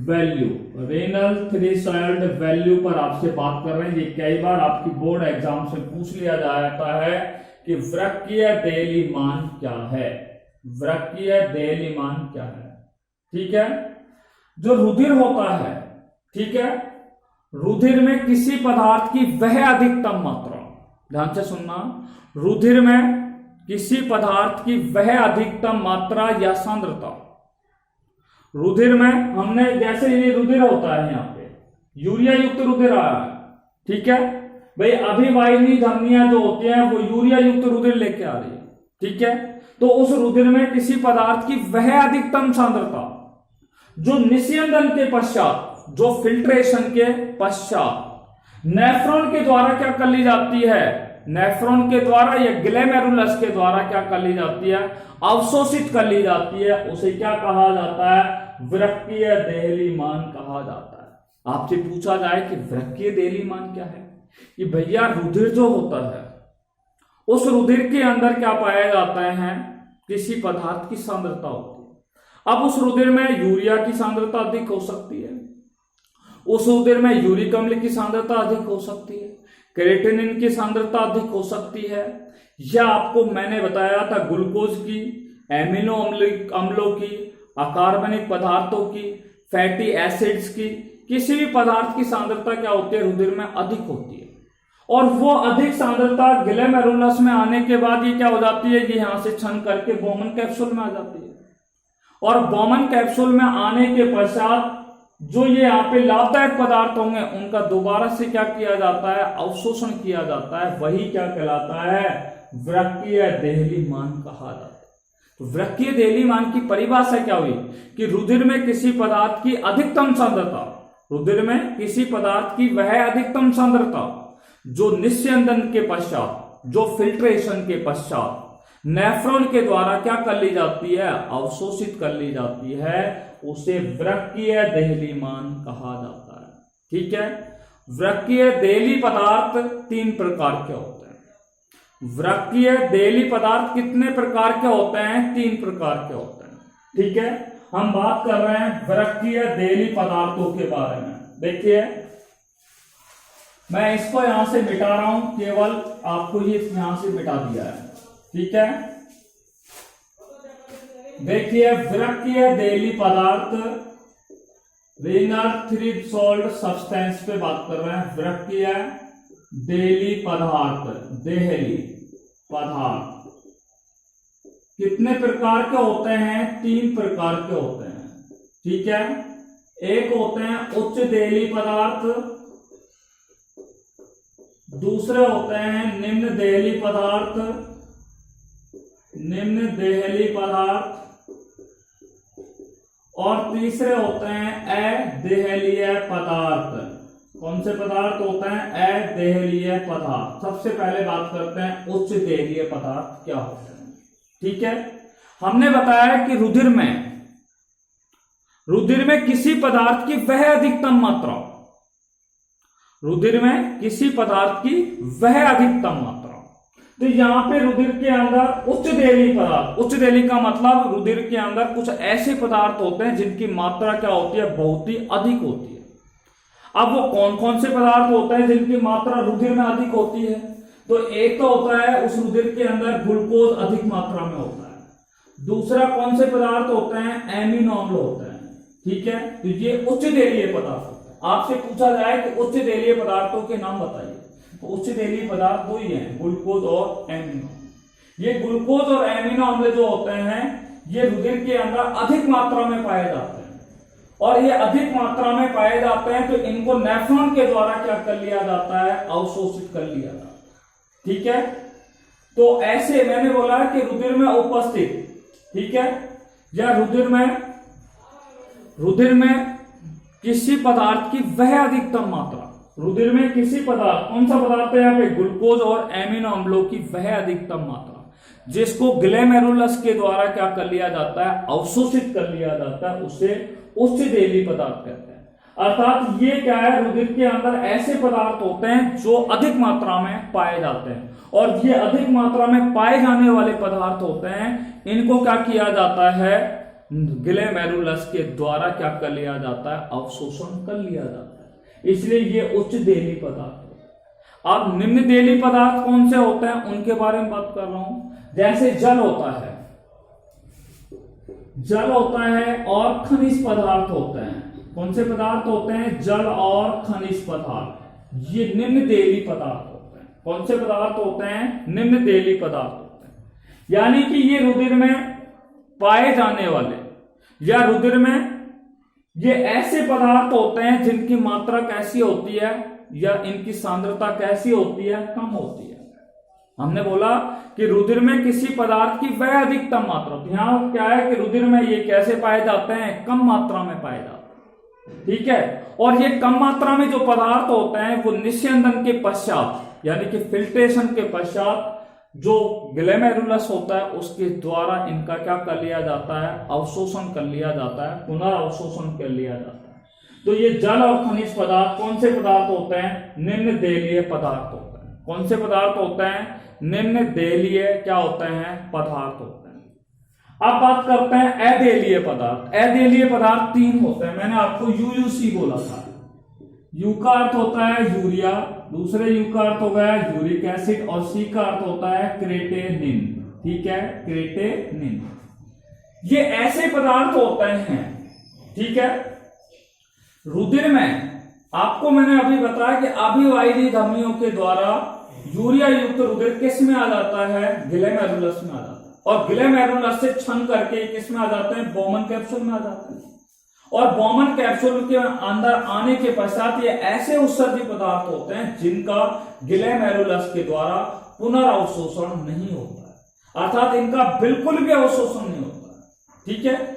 value. Renal threshold value पर आपसे बात कर रहे हैं। ये कई बार आपकी बोर्ड एग्जाम से पूछ लिया जाता है कि वृक्कीय देहली मान क्या है, वृक्कीय देहली मान क्या है। ठीक है, जो रुधिर होता है, ठीक है, रुधिर में किसी पदार्थ की वह अधिकतम मात्रा, ध्यान से सुनना, रुधिर में किसी पदार्थ की वह अधिकतम मात्रा या सांद्रता, रुधिर में हमने जैसे ये रुधिर होता है, यहाँ पे यूरिया युक्त रुधिर आ रहा है। ठीक है भाई, अभिवाहिनी धमनियां जो होती हैं वो यूरिया युक्त रुधिर लेके आ रही है। ठीक है, तो उस रुधिर में किसी पदार्थ की वह अधिकतम सांद्रता जो निस्यंदन के पश्चात, जो फिल्ट्रेशन के पश्चात नेफ्रॉन के द्वारा क्या कर ली जाती है, नेफ्रॉन के द्वारा या ग्लेमेरुलस के द्वारा क्या कर ली जाती है, अवशोषित कर ली जाती है, उसे क्या कहा जाता है, वृक्कीय देहली मान कहा जाता है। आपसे पूछा जाए कि वृक्कीय देहली मान क्या है, कि भैया रुधिर जो होता है उस रुधिर के अंदर क्या पाया जाता है, किसी पदार्थ की सांद्रता होती है। अब उस रुधिर में यूरिया की सांद्रता अधिक हो सकती है, उस रुधिर में यूरिक अम्ल की सांद्रता अधिक हो सकती है, क्रेटिनिन की सांद्रता अधिक हो सकती है, या आपको मैंने बताया था ग्लूकोज की, एमिनो अम्लों की, अकार्बनिक पदार्थों की, फैटी एसिड्स की, किसी भी पदार्थ की सांद्रता क्या होती है, रुधिर में अधिक होती है। और वो अधिक सांद्रता ग्लेमेरुलस में आने के बाद ये क्या हो जाती है, ये यहां से छन करके बोमन कैप्सूल में आ जाती है। और बोमन कैप्सूल में आने के पश्चात जो ये यहाँ पे लाभदायक पदार्थ होंगे उनका दोबारा से क्या किया जाता है, अवशोषण किया जाता है। वही क्या कहलाता है, वृक्कीय देहली मान कहा जाता है। तो वृक्कीय देहली मान की परिभाषा क्या हुई कि रुधिर में किसी पदार्थ की अधिकतम सांद्रता, रुधिर में किसी पदार्थ की वह अधिकतम सांद्रता जो निस्यंदन के पश्चात, जो फिल्ट्रेशन के पश्चात नेफ्रॉन के द्वारा क्या कर ली जाती है, अवशोषित कर ली जाती है, उसे वृक्कीय देहली मान कहा जाता है। ठीक है, वृक्कीय देहली पदार्थ 3 प्रकार के होते हैं। वृक्कीय देहली पदार्थ कितने प्रकार के होते हैं? 3 प्रकार के होते हैं। ठीक है, हम बात कर रहे हैं वृक्कीय देहली पदार्थों के बारे में। देखिए, मैं इसको यहां से मिटा रहा हूं, केवल आपको ये यहां से मिटा दिया है। ठीक है, देखिए वृक्कीय देहली पदार्थ रिंगर थ्रेशोल्ड सब्सटेंस पे बात कर रहे हैं। वृक्कीय देहली पदार्थ, देहली पदार्थ कितने प्रकार के होते हैं? 3 प्रकार के होते हैं। ठीक है, एक होते हैं उच्च देहली पदार्थ, दूसरे होते हैं निम्न देहली पदार्थ, निम्न देहली पदार्थ, और तीसरे होते हैं अदेहलीय पदार्थ। कौन से पदार्थ होते हैं? अदेहलीय पदार्थ। सबसे पहले बात करते हैं उच्च देहलीय पदार्थ क्या होते हैं। ठीक है, हमने बताया कि रुधिर में किसी पदार्थ की वह अधिकतम मात्रा, रुधिर में किसी पदार्थ की वह अधिकतम मात्रा, तो यहां पे रुधिर के अंदर उच्च देहली पदार्थ, उच्च देहली का मतलब रुधिर के अंदर कुछ ऐसे पदार्थ होते हैं जिनकी मात्रा क्या होती है? बहुत ही अधिक होती है। अब वो कौन कौन से पदार्थ होते हैं जिनकी मात्रा रुधिर में अधिक होती है? तो एक तो होता है उस रुधिर के अंदर ग्लूकोज अधिक मात्रा में होता है। दूसरा कौन से पदार्थ होते हैं? एमिनो अम्ल होते हैं। ठीक है, तो ये उच्च देहलीय पदार्थ होते हैं। आपसे पूछा जाए कि उच्च देहलीय पदार्थों के नाम बताइए, तो उच्च देहलीय पदार्थ दो ही हैं, ग्लूकोज और एमिनो। ये ग्लूकोज और एमिनो अम्ल जो होते हैं ये रुधिर के अंदर अधिक मात्रा में पाए जाते हैं, और ये अधिक मात्रा में पाए जाते हैं तो इनको नेफ्रॉन के द्वारा क्या कर लिया जाता है? अवशोषित कर लिया जाता है। ठीक है, तो ऐसे मैंने बोला कि रुधिर में उपस्थित, ठीक है, या रुधिर में किसी पदार्थ की वह अधिकतम मात्रा, रुधिर में किसी पदार्थ, कौन सा पदार्थ है यहाँ पे? ग्लूकोज और एमिनो अम्लों की वह अधिकतम मात्रा जिसको ग्लोमेरुलस के द्वारा क्या कर लिया जाता है? अवशोषित कर लिया जाता है, उसे उच्च देहली पदार्थ कहते हैं। अर्थात ये क्या है? रुधिर के अंदर ऐसे पदार्थ होते हैं जो अधिक मात्रा में पाए जाते हैं, और ये अधिक मात्रा में पाए जाने वाले पदार्थ होते हैं, इनको क्या किया जाता है? ग्लोमेरुलस के द्वारा क्या कर लिया जाता है? अवशोषण कर लिया जाता है, इसलिए ये उच्च देहली पदार्थ होते हैं। अब निम्न देहली पदार्थ कौन से होते हैं उनके बारे में बात कर रहा हूं। जैसे जल होता है, जल होता है और खनिज पदार्थ होते हैं। कौन से पदार्थ होते हैं? जल और खनिज पदार्थ, ये निम्न देहली पदार्थ होते हैं। कौन से पदार्थ होते हैं? निम्न देहली पदार्थ होते हैं। यानी कि ये रुधिर में पाए जाने वाले या रुधिर में ये ऐसे पदार्थ होते हैं जिनकी मात्रा कैसी होती है या इनकी सांद्रता कैसी होती है? कम होती है। हमने बोला कि रुधिर में किसी पदार्थ की वह अधिकतम मात्रा, यहां क्या है कि रुधिर में ये कैसे पाए जाते हैं? कम मात्रा में पाए जाते हैं। ठीक है, और ये कम मात्रा में जो पदार्थ होते हैं वो निस्यंदन के पश्चात यानी कि फिल्ट्रेशन के पश्चात जो ग्लोमेरुलस होता है उसके द्वारा इनका क्या कर लिया जाता है? अवशोषण कर लिया जाता है, पुनर्अवशोषण कर लिया जाता है। तो ये जल और खनिज पदार्थ कौन से पदार्थ होते हैं? निम्न देहलीय पदार्थ होते हैं। कौन से पदार्थ होते हैं? निम्न देहलीय क्या होते हैं? पदार्थ होते हैं। अब बात करते हैं अदेहलीय पदार्थ। अदेहलीय पदार्थ 3 होते हैं। मैंने आपको यूयूसी बोला था। यू का अर्थ होता है यूरिया, दूसरे यू का अर्थ हो गया यूरिक एसिड, और सी का अर्थ होता है क्रेटेनिन। ठीक है, क्रेटेनिन। ये ऐसे पदार्थ होते हैं, ठीक है, रुधिर में। आपको मैंने अभी बताया कि अभिवाहिनी धमनियों के द्वारा यूरिया युक्त रुधिर किस में आ जाता है? ग्लोमेरुलस में आ जाता है, और ग्लोमेरुलस से छन करके किस में आ जाते हैं? बोमन कैप्सूल में आ जाते हैं, और बोमन कैप्सूल के अंदर आने के पश्चात ये ऐसे उत्सर्जी पदार्थ होते हैं जिनका ग्लोमेरुलस के द्वारा पुनर्अवशोषण नहीं होता है, अर्थात इनका बिल्कुल भी अवशोषण नहीं होता है। ठीक है,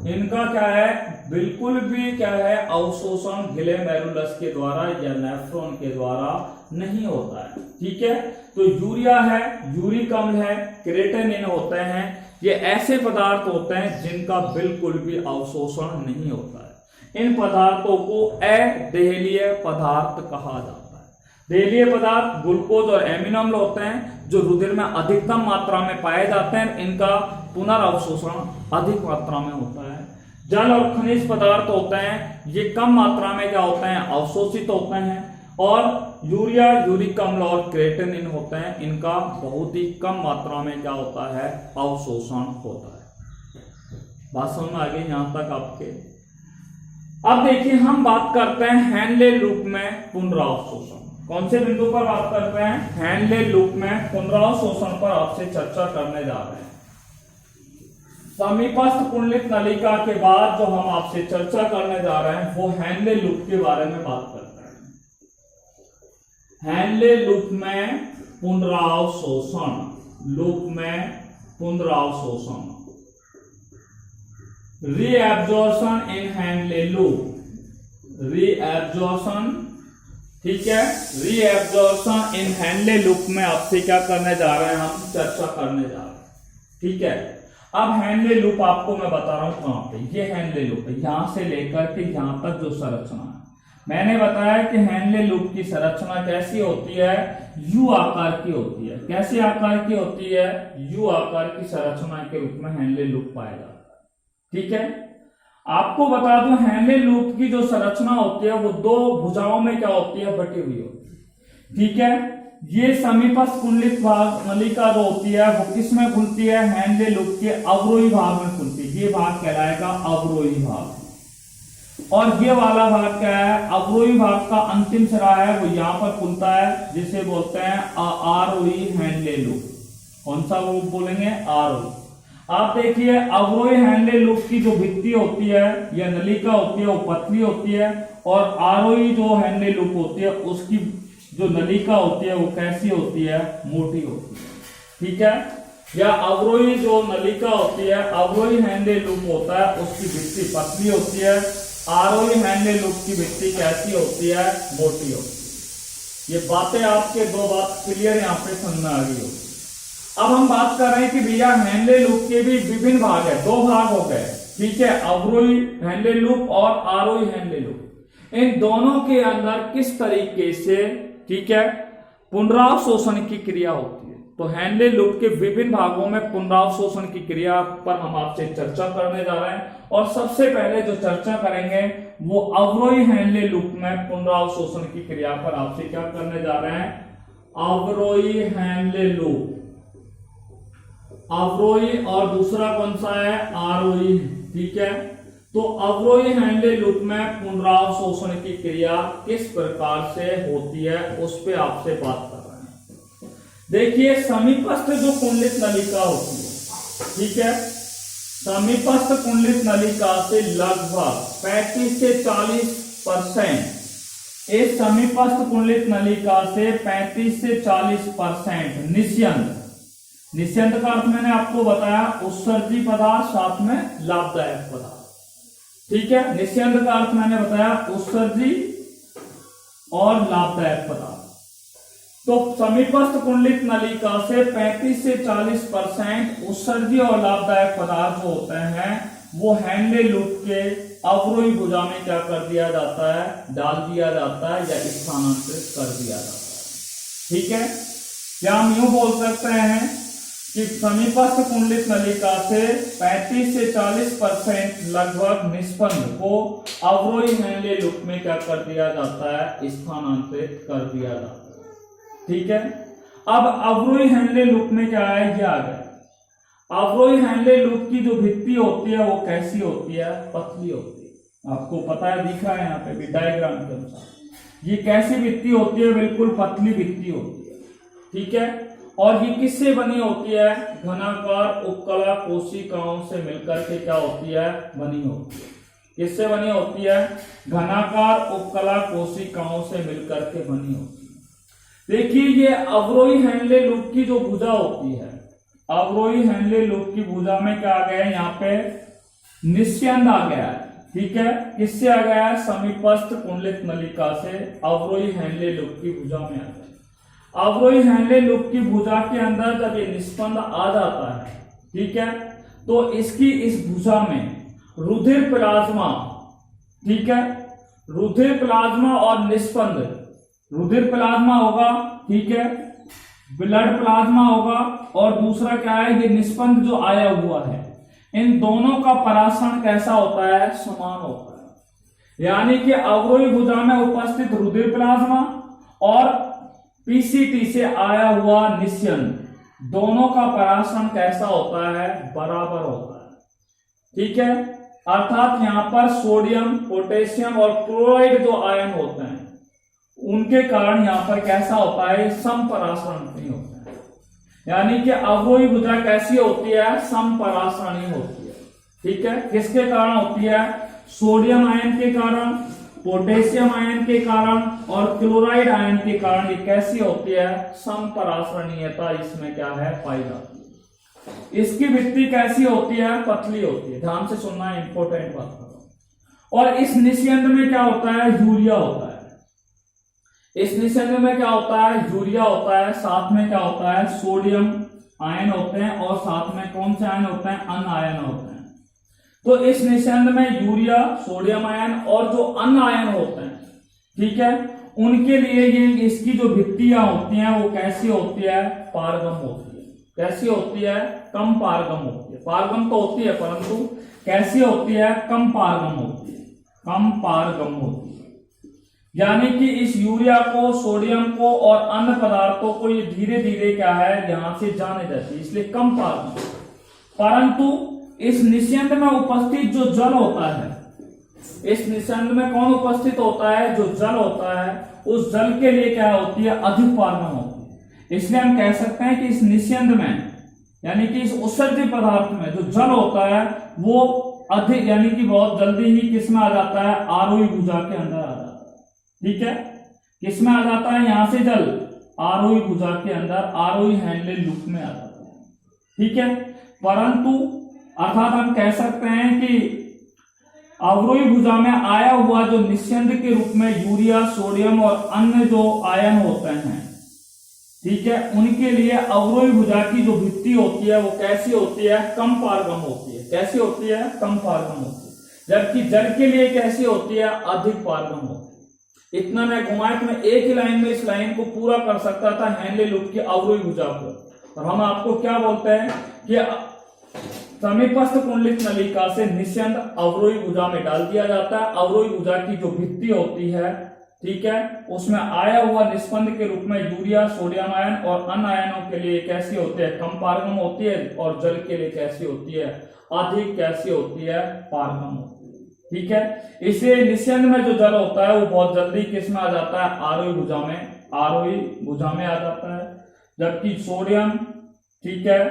इनका क्या है? बिल्कुल भी क्या है? अवशोषण ग्लोमेरुलस के द्वारा या नेफ्रॉन के द्वारा नहीं होता है। ठीक है, तो यूरिया है, यूरिक अम्ल है, क्रेटेनिन होते हैं, ये ऐसे पदार्थ होते हैं जिनका बिल्कुल भी अवशोषण नहीं होता है। इन पदार्थों को अदेहलीय पदार्थ कहा जाता है। देहलीय पदार्थ ग्लूकोज और एमिनो अम्ल होते हैं जो रुधिर में अधिकतम मात्रा में पाए जाते हैं। इनका पुनर्अवशोषण अधिक मात्रा में होता है। जल और खनिज पदार्थ होते हैं, ये कम मात्रा में क्या होते हैं, अवशोषित होते हैं। और यूरिया, यूरिक अम्ल और क्रिएटिनिन होते हैं, इनका बहुत ही कम मात्रा में क्या होता है, अवशोषण होता है। बात समझ में आ गई यहां तक आपके। अब देखिए हम बात करते हैं हेनले लूप में पुनरावशोषण। कौन से बिंदु पर बात करते हैं, हेनले लूप में पुनरावशोषण पर आपसे चर्चा करने जा रहे हैं। समीपस्थ कुंडलित नलिका के बाद जो हम आपसे चर्चा करने जा रहे हैं वो हेनले लूप के बारे में बात करते हैं। हेनले लूप में पुनरावशोषण, लूप में पुनरावशोषण, रीएब्जॉर्प्शन इन हेनले लूप, रीएब्जॉर्प्शन, ठीक है, रीएब्जॉर्प्शन इन हेनले लूप में आपसे क्या करने जा रहे हैं, हम चर्चा करने जा रहे हैं। ठीक है, अब हेनले लूप आपको मैं बता रहा हूं कहां पे, ये हेनले लूप है, यहां से लेकर के यहां तक जो संरचना है। मैंने बताया कि हेनले लूप की संरचना कैसी होती है, यू आकार की होती है। कैसे आकार की होती है, यू आकार की संरचना के रूप में हेनले लूप पाया जाता है। ठीक है, आपको बता दूं हेनले लूप की जो संरचना होती है वो दो भुजाओं में क्या होती है, बटी हुई होती है। ठीक है, ये समीपस्थ कुंडलित भाग नलिका जो होती है वो किस में खुलती है, हेनले लूप के अवरोही भाग में खुलती है। ये भाग कहलाएगा अवरोही भाग। और ये वाला भाग क्या है, अवरोही भाग का अंतिम सिरा है वो यहां पर खुलता है, जिसे बोलते हैं आरोही हेनले लूप। कौन सा वो बोलेंगे, आरोही। आप देखिए अवरोही हेनले लूप की जो भित्ति होती है या नलिका होती है वो पतली होती है, और आरोही जो हेनले लूप होती है उसकी जो नलिका होती है वो कैसी होती है, मोटी होती है। ठीक है, या अवरोही जो नलिका होती है, अवरोही हेनले लूप होता है उसकी भित्ति पतली होती है, आरोही हेनले लूप की भित्ति कैसी होती है, मोटी होती है। ये बातें आपके दो बात क्लियर यहाँ पे समझ में आ गई होगी। अब हम बात कर रहे हैं कि भैया हेनले लूप के भी विभिन्न भाग है, दो भाग हो गए। ठीक है, अवरोही हेनले लूप और आरोही हेनले लूप। इन दोनों के अंदर किस तरीके से, ठीक है, पुनरावशोषण की क्रिया होती है। तो हेनले लूप के विभिन्न भागों में पुनरावशोषण की क्रिया पर हम आपसे चर्चा करने जा रहे हैं। और सबसे पहले जो चर्चा करेंगे वो अवरोही हेनले लूप में पुनरावशोषण की क्रिया पर आपसे क्या करने जा रहे हैं, अवरोही हेनले लूप, अवरोही, और दूसरा कौन सा है, आरोही। ठीक है, तो अवरोही हेनले लूप में पुनरावशोषण की क्रिया किस प्रकार से होती है उस पे आपसे बात कर रहे हैं। देखिए समीपस्थ जो कुंडलित नलिका होती है, ठीक है, समीपस्थ कुंडलित नलिका से लगभग 35 से 40%, इस समीपस्थ कुंडलित नलिका से 35 से 40% निस्यंद, निस्यंद का अर्थ मैंने आपको बताया उत्सर्जी पदार्थ साथ में लाभदायक पदार्थ। ठीक है, निस्यंद का अर्थ मैंने बताया उत्सर्जी और लाभदायक पदार्थ। तो समीपस्थ कुंडलित नलिका से 35 से 40% उत्सर्जी और लाभदायक पदार्थ जो होते हैं वो हेनले लूप के अवरोही भुजा में क्या कर दिया जाता है, डाल दिया जाता है या स्थानांतरित कर दिया जाता है। ठीक है, क्या हम यूं बोल सकते हैं कि समीपस्थ कुंडलित नलिका से 35 से 40% लगभग निष्पन्द को अवरोही हेनले लूप में क्या कर दिया जाता है, स्थानांतरित कर दिया जाता है। ठीक है, अब अवरोही हेनले लूप में क्या है, ये आ गया। अवरोही हेनले लूप की जो भित्ति होती है वो कैसी होती है, पतली होती है। आपको पता है, दिखा है यहाँ पे भी डायग्राम के अनुसार। ये कैसी भित्ति होती है, बिल्कुल पतली भित्ति होती है। ठीक है, और ये किससे बनी होती है, घनाकार उपकला कोशिकाओं से मिलकर के क्या होती है, बनी होती है। किससे बनी होती है, घनाकार उपकला कोशिकाओं से मिलकर के बनी होती है। देखिए ये अवरोही हेनले लूप की जो भुजा होती है, अवरोही हेनले लूप की भुजा में क्या आ गया है, यहाँ पे निस्यंद आ गया है। ठीक है, किससे आ गया है, समीपस्थ कुंडलित नलिका से अवरोही हेनले लूप की भुजा में आ गया। अवरोही हेनले लूप की भुजा के अंदर जब ये निस्पंद आ जाता है, ठीक है, तो इसकी इस भुजा में रुधिर प्लाज्मा ठीक है। रुधिर प्लाज्मा और निस्पंद, रुधिर प्लाज्मा होगा, ठीक है, ब्लड प्लाज्मा होगा, और दूसरा क्या है, ये निस्पंद जो आया हुआ है, इन दोनों का परासरण कैसा होता है, समान होता है। यानी कि अवरोही भुजा में उपस्थित रुधिर प्लाज्मा और पीसीटी से आया हुआ निस्यंद, दोनों का परासरण कैसा होता है, बराबर होता है, ठीक है। अर्थात यहां पर सोडियम, पोटेशियम और क्लोराइड जो आयन होते हैं उनके कारण यहां पर कैसा होता है, समपरासरण नहीं होता है। यानी कि अवरोही भुजा कैसी होती है, समपरासरणी होती है, ठीक है। किसके कारण होती है, सोडियम आयन के कारण, पोटेशियम आयन के कारण और क्लोराइड आयन के कारण ये कैसी होती है, समपरासरणीयता इसमें क्या है, पाई जाती है। इसकी भित्ति कैसी होती है, पतली होती है, ध्यान से सुनना, इंपॉर्टेंट बात करो। और इस निस्यंद में क्या होता है, यूरिया होता है। इस निस्यंद में क्या होता है, यूरिया होता है, साथ में क्या होता है, सोडियम आयन होते हैं, और साथ में कौन से आयन होते हैं, अन्य आयन होते हैं। तो इस निस्यंद में यूरिया, सोडियम आयन और जो अन्य आयन होते हैं, ठीक है, उनके लिए ये इसकी जो भित्तियां होती हैं वो कैसी होती है, पारगम होती है। कैसी होती है, कम पारगम होती है। पारगम तो होती है परंतु कैसी होती है, कम पारगम होती है, कम पारगम होती है। यानी कि इस यूरिया को, सोडियम को और अन्य पदार्थों को ये धीरे धीरे क्या है, यहां से जाने देती है, इसलिए कम पारगम। परंतु इस निस्यंद में उपस्थित जो जल होता है, इस निस्यंद में कौन उपस्थित होता है, जो जल होता है, उस जल के लिए क्या होती है, अधिक पारगम होती है। इसलिए हम कह सकते हैं कि इस निस्यंद में, यानी कि इस उत्सर्जित पदार्थ में जो जल होता है वो अधिक, यानी कि बहुत जल्दी ही किसमें आ जाता है, आरोही भुजा के अंदर आ जाता है, ठीक है। किसमें आ जाता है, यहां से जल आरोही भुजा के अंदर, आरोही हैंडले लूप में आ जाता है, ठीक है। परंतु अर्थात हम कह सकते हैं कि अवरोही भुजा में आया हुआ जो निस्यंद के रूप में यूरिया, सोडियम और अन्य जो आयन होते हैं, ठीक है, उनके लिए अवरोही भुजा की जो भित्ति होती है वो कैसी होती है, कम पारगम होती है। कैसी होती है, कम पारगम होती है। जबकि जल के लिए कैसी होती है, अधिक पारगम होती है। इतना मैं घुमाए तो मैं एक ही लाइन में इस लाइन को पूरा कर सकता था, हैंडले लूप की अवरोही भुजा को। और हम आपको क्या बोलते हैं कि समीपस्थ कुंडलित नलिका से निस्यंद अवरोही भुजा में डाल दिया जाता है। अवरोही भुजा की जो भित्ति होती है, ठीक है, उसमें आया हुआ निस्पंद के रूप में यूरिया, सोडियम आयन और अन्य आयनों के लिए कैसी होती है, कम पारगम होती है, और जल के लिए कैसी होती है, अधिक कैसी होती है, पारगम होती है, ठीक है। इसलिए निस्यंद में जो जल होता है वो बहुत जल्दी किसमें आ जाता है, आरोही भुजा में, आरोही भुजा में आ जाता है। जबकि सोडियम, ठीक है,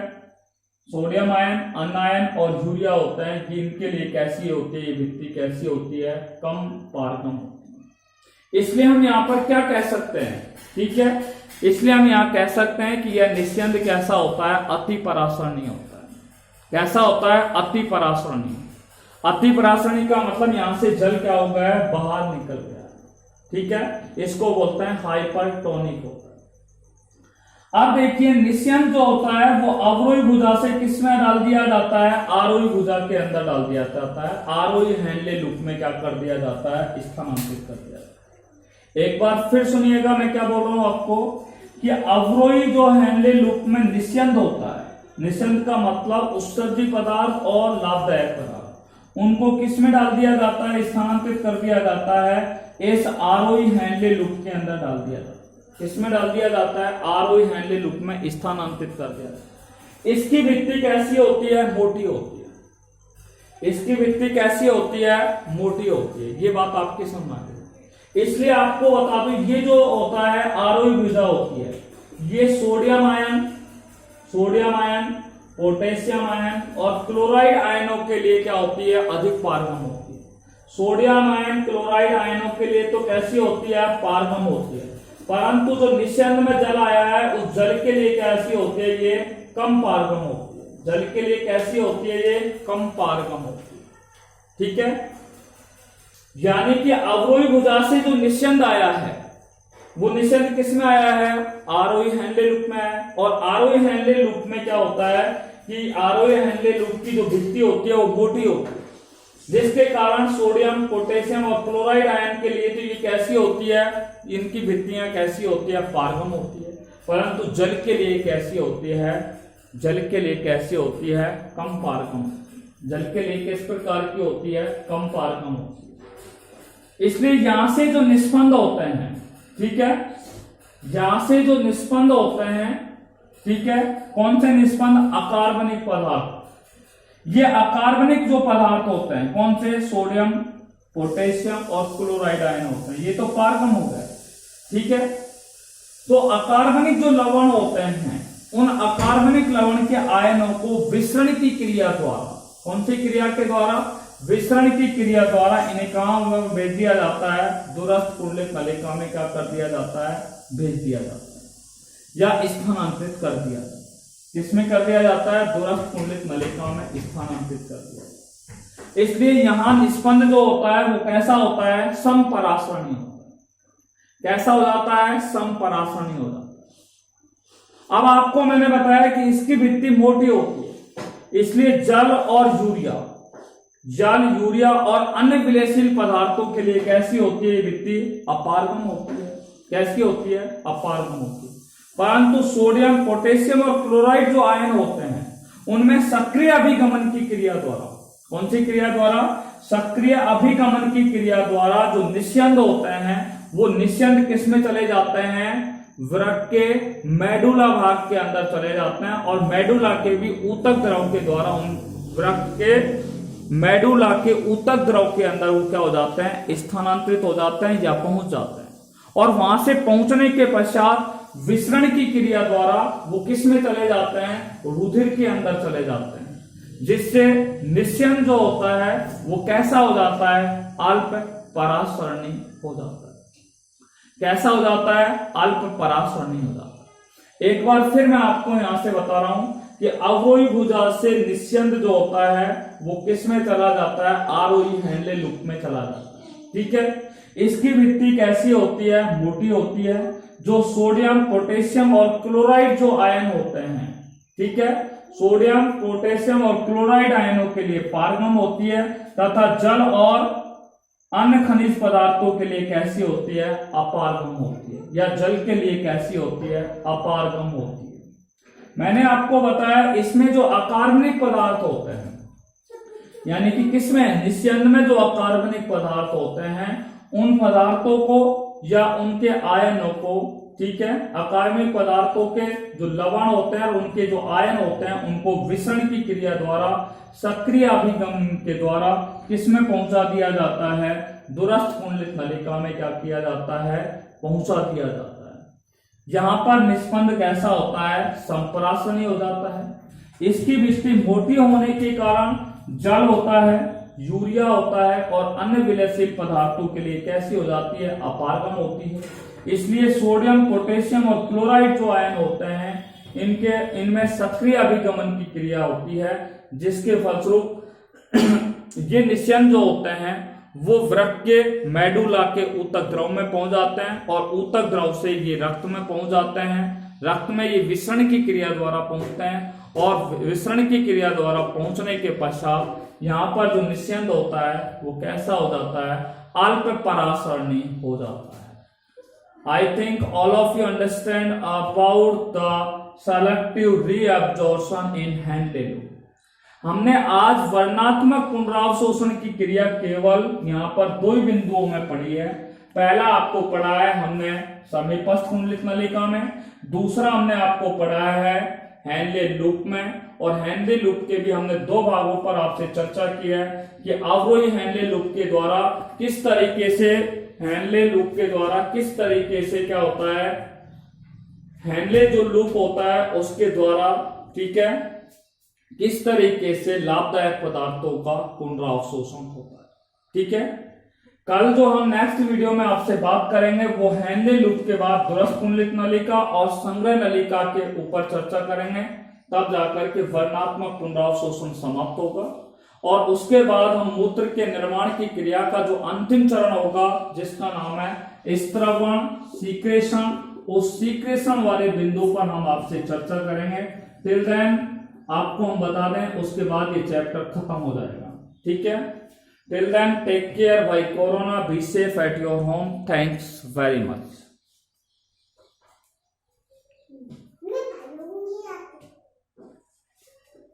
सोडियम आयन, अन्य आयन और यूरिया होते हैं कि इनके लिए कैसी होती है, ये भित्ति कैसी होती है, कम पारगम होती है। इसलिए हम यहाँ पर क्या कह सकते हैं, ठीक है, इसलिए हम यहाँ कह सकते हैं कि यह निस्यंद कैसा होता है, अति परासरणी होता है। कैसा होता है, अति परासरणी। अति परासरणी का मतलब यहां से जल क्या हो गया है, बाहर निकल गया, ठीक है, इसको बोलते हैं हाइपरटोनिक होता है। अब देखिए निस्यंद जो होता है वो अवरोही भुजा से किसमें डाल दिया जाता है, आरोही भुजा के अंदर डाल दिया जाता है। आरोही हैंडले लूप में क्या कर दिया जाता है, स्थानांतरित कर दिया जाता है। एक बार फिर सुनिएगा मैं क्या बोल रहा हूं आपको, कि अवरोही जो हैंडले लूप में निस्यंद होता है, निस्यंद का मतलब उत्सर्जित पदार्थ और लाभदायक पदार्थ, उनको किसमें डाल दिया जाता है, स्थानांतरित कर दिया जाता है, इस आरोही हैंडले लूप के अंदर डाल दिया जाता है। किसमें डाल दिया जाता है, आरोही हैंडले लूप में स्थानांतरित कर दिया जाता है। इसकी भित्ति कैसी होती है, मोटी होती है। इसकी भित्ति कैसी होती है, मोटी होती है। ये बात आपकी समझ में, इसलिए आपको बता दूं, ये जो होता है आरोही भुजा होती है, ये सोडियम आयन, पोटेशियम आयन और क्लोराइड आयनों के लिए क्या होती है, अधिक पारगम होती है। सोडियम आयन, क्लोराइड आयनों के लिए तो कैसी होती है, पारगम होती है। परंतु जो निस्यंद में जल आया है उस जल के लिए कैसी होती है, ये कम पारगम होती है। जल के लिए कैसी होती है, ये कम पारगम होती है, ठीक है। यानी कि अवरोही भुजा से जो निस्यंद आया है वो निस्यंद किसमें आया है, आरोही हैंडले लूप में आया। और आरोही हैंडले लूप में क्या होता है कि आरोही हैंडले लूप की जो भित्ति होती है वो मोटी होती है। जिसके कारण सोडियम, पोटेशियम और क्लोराइड आयन के लिए तो ये कैसी होती है, इनकी भित्तियां कैसी होती है, पारगम होती है। परंतु जल के लिए कैसी होती है, जल के लिए कैसी होती है, कम पारगम। जल के लिए किस प्रकार की होती है, कम पारगम होती है। इसलिए यहां से जो निष्पन्द होते हैं, ठीक है, यहां से जो निष्पन्द होते हैं, ठीक है, कौन से निष्पन्द, अकार्बनिक पदार्थ। ये अकार्बनिक जो पदार्थ होते हैं कौन से, सोडियम, पोटेशियम और क्लोराइड आयन होते हैं, ये तो पारगम हो गए, ठीक है। तो अकार्बनिक जो लवण होते हैं, उन अकार्बनिक लवण के आयनों को विसरण की क्रिया द्वारा, कौन सी क्रिया के द्वारा, विसरण की क्रिया द्वारा इन्हें कहां भेज दिया जाता है, दूरस्थ कुंडलित नलिका में क्या कर दिया जाता है, भेज दिया जाता है या स्थानांतरित कर दिया जाता है। किसमें कर दिया जाता है, दूरस्थ कुंडलित नलिका में स्थानांतरित कर दिया जाता है। इसलिए यहां निष्पन्द जो होता है वो कैसा होता है, समपरासरणी होता है। कैसा हो जाता है, समपरासरणी हो जाता है। अब आपको मैंने बताया कि इसकी भित्ति मोटी होती है, इसलिए जल और यूरिया, जल, यूरिया और अन्य विलेयशील पदार्थों के लिए कैसी होती है ये भित्ति, अपारगम होती है। कैसी होती है, अपारगम होती है। परंतु सोडियम, पोटेशियम और क्लोराइड जो आयन होते हैं उनमें सक्रिय अभिगमन की क्रिया द्वारा, कौन सी क्रिया द्वारा, सक्रिय अभिगमन की क्रिया द्वारा जो निस्यंद होते हैं वो निस्यंद किस में चले जाते हैं, वृक्क के मेडुला भाग के अंदर चले जाते हैं और मेडुला के भी ऊतक द्रव के द्वारा उन वृक्क के मेडुला के ऊतक द्रव के अंदर वो क्या हो जाते हैं, स्थानांतरित हो जाते हैं या पहुंच जाते हैं। और वहां से पहुंचने के पश्चात विसरण की क्रिया द्वारा वो किस में चले जाते हैं, रुधिर के अंदर चले जाते हैं, जिससे निस्यंद जो होता है वो कैसा हो जाता है, अल्प परासरणी हो जाता है। कैसा हो जाता है, अल्प परासरणी हो जाता है। एक बार फिर मैं आपको यहां से बता रहा हूं कि अवरोही भुजा से निस्यंद जो होता है वो किस में चला जाता है, आरोही हेनले लूप में चला जाता है, ठीक है। इसकी भित्ति कैसी होती है, मोटी होती है। जो सोडियम, पोटेशियम और क्लोराइड जो आयन होते हैं, ठीक है, सोडियम, पोटेशियम और क्लोराइड आयनों के लिए पारगम होती है तथा जल और अन्य खनिज पदार्थों के लिए कैसी होती है, अपारगम होती है, या जल के लिए कैसी होती है, अपारगम होती है। मैंने आपको बताया इसमें जो अकार्बनिक पदार्थ होते हैं, यानी कि किसमें, निस्यंद में जो अकार्बनिक पदार्थ होते हैं उन पदार्थों को या उनके आयनों को, ठीक है, अकार्बनिक पदार्थों के जो लवण होते हैं और उनके जो आयन होते हैं उनको विसरण की क्रिया द्वारा, सक्रिय अभिगमन के द्वारा किसमें पहुंचा दिया जाता है, दूरस्थ कुंडलित नलिका में क्या किया जाता है, पहुंचा दिया जाता है। यहां पर निष्पन्द कैसा होता है, संपरासरणी हो जाता है। इसकी भित्ति मोटी होने के कारण जल होता है, यूरिया होता है और अन्य विलेयशील पदार्थों के लिए कैसी हो जाती है, अपारगम होती है। इसलिए सोडियम, पोटेशियम और क्लोराइड जो आयन होते हैं इनमें सक्रिय अभिगमन की क्रिया होती है, जिसके फलस्वरूप ये निस्यंद जो होते हैं वो वृक्क के मेडुला के ऊतक द्रव में पहुंच जाते हैं और ऊतक द्रव से ये रक्त में पहुंच जाते हैं। रक्त में ये विसरण की क्रिया द्वारा पहुंचते हैं और विसरण की क्रिया द्वारा पहुंचने के पश्चात यहाँ पर जो निस्यंद होता है वो कैसा हो जाता है, अल्प परासरणी हो जाता है। I think all of you understand about the selective reabsorption in Henle loop। हमने आज वर्णात्मक पुनरावशोषण की क्रिया केवल यहाँ पर दो ही बिंदुओं में पढ़ी है। पहला आपको पढ़ा है हमने समीपस्थ कुंडलित नलिका में, दूसरा हमने आपको पढ़ा है हेनले लूप में। और हेनले लूप के भी हमने दो भागों पर आपसे चर्चा की है कि अवरोही हेनले लूप के द्वारा किस तरीके से, हेनले लूप के द्वारा किस तरीके से क्या होता है, हेनले जो लूप होता है उसके द्वारा, ठीक है, किस तरीके से लाभदायक पदार्थों का पुनरावशोषण होता है, ठीक है। कल जो हम नेक्स्ट वीडियो में आपसे बात करेंगे वो हेनले लूप के बाद दूरस्थ कुंडलित नलिका और संग्रह नलिका के ऊपर चर्चा करेंगे, तब जाकर के वर्णात्मक पुनरावशोषण समाप्त होगा। और उसके बाद हम मूत्र के निर्माण की क्रिया का जो अंतिम चरण होगा जिसका नाम है स्त्रवण, सीक्रेशन, उस सीक्रेशन वाले बिंदु पर हम आपसे चर्चा करेंगे। टिल देन आपको हम बता दें उसके बाद ये चैप्टर खत्म हो जाएगा, ठीक है। Till then, take care. By Corona, be safe at your home. Thanks very much.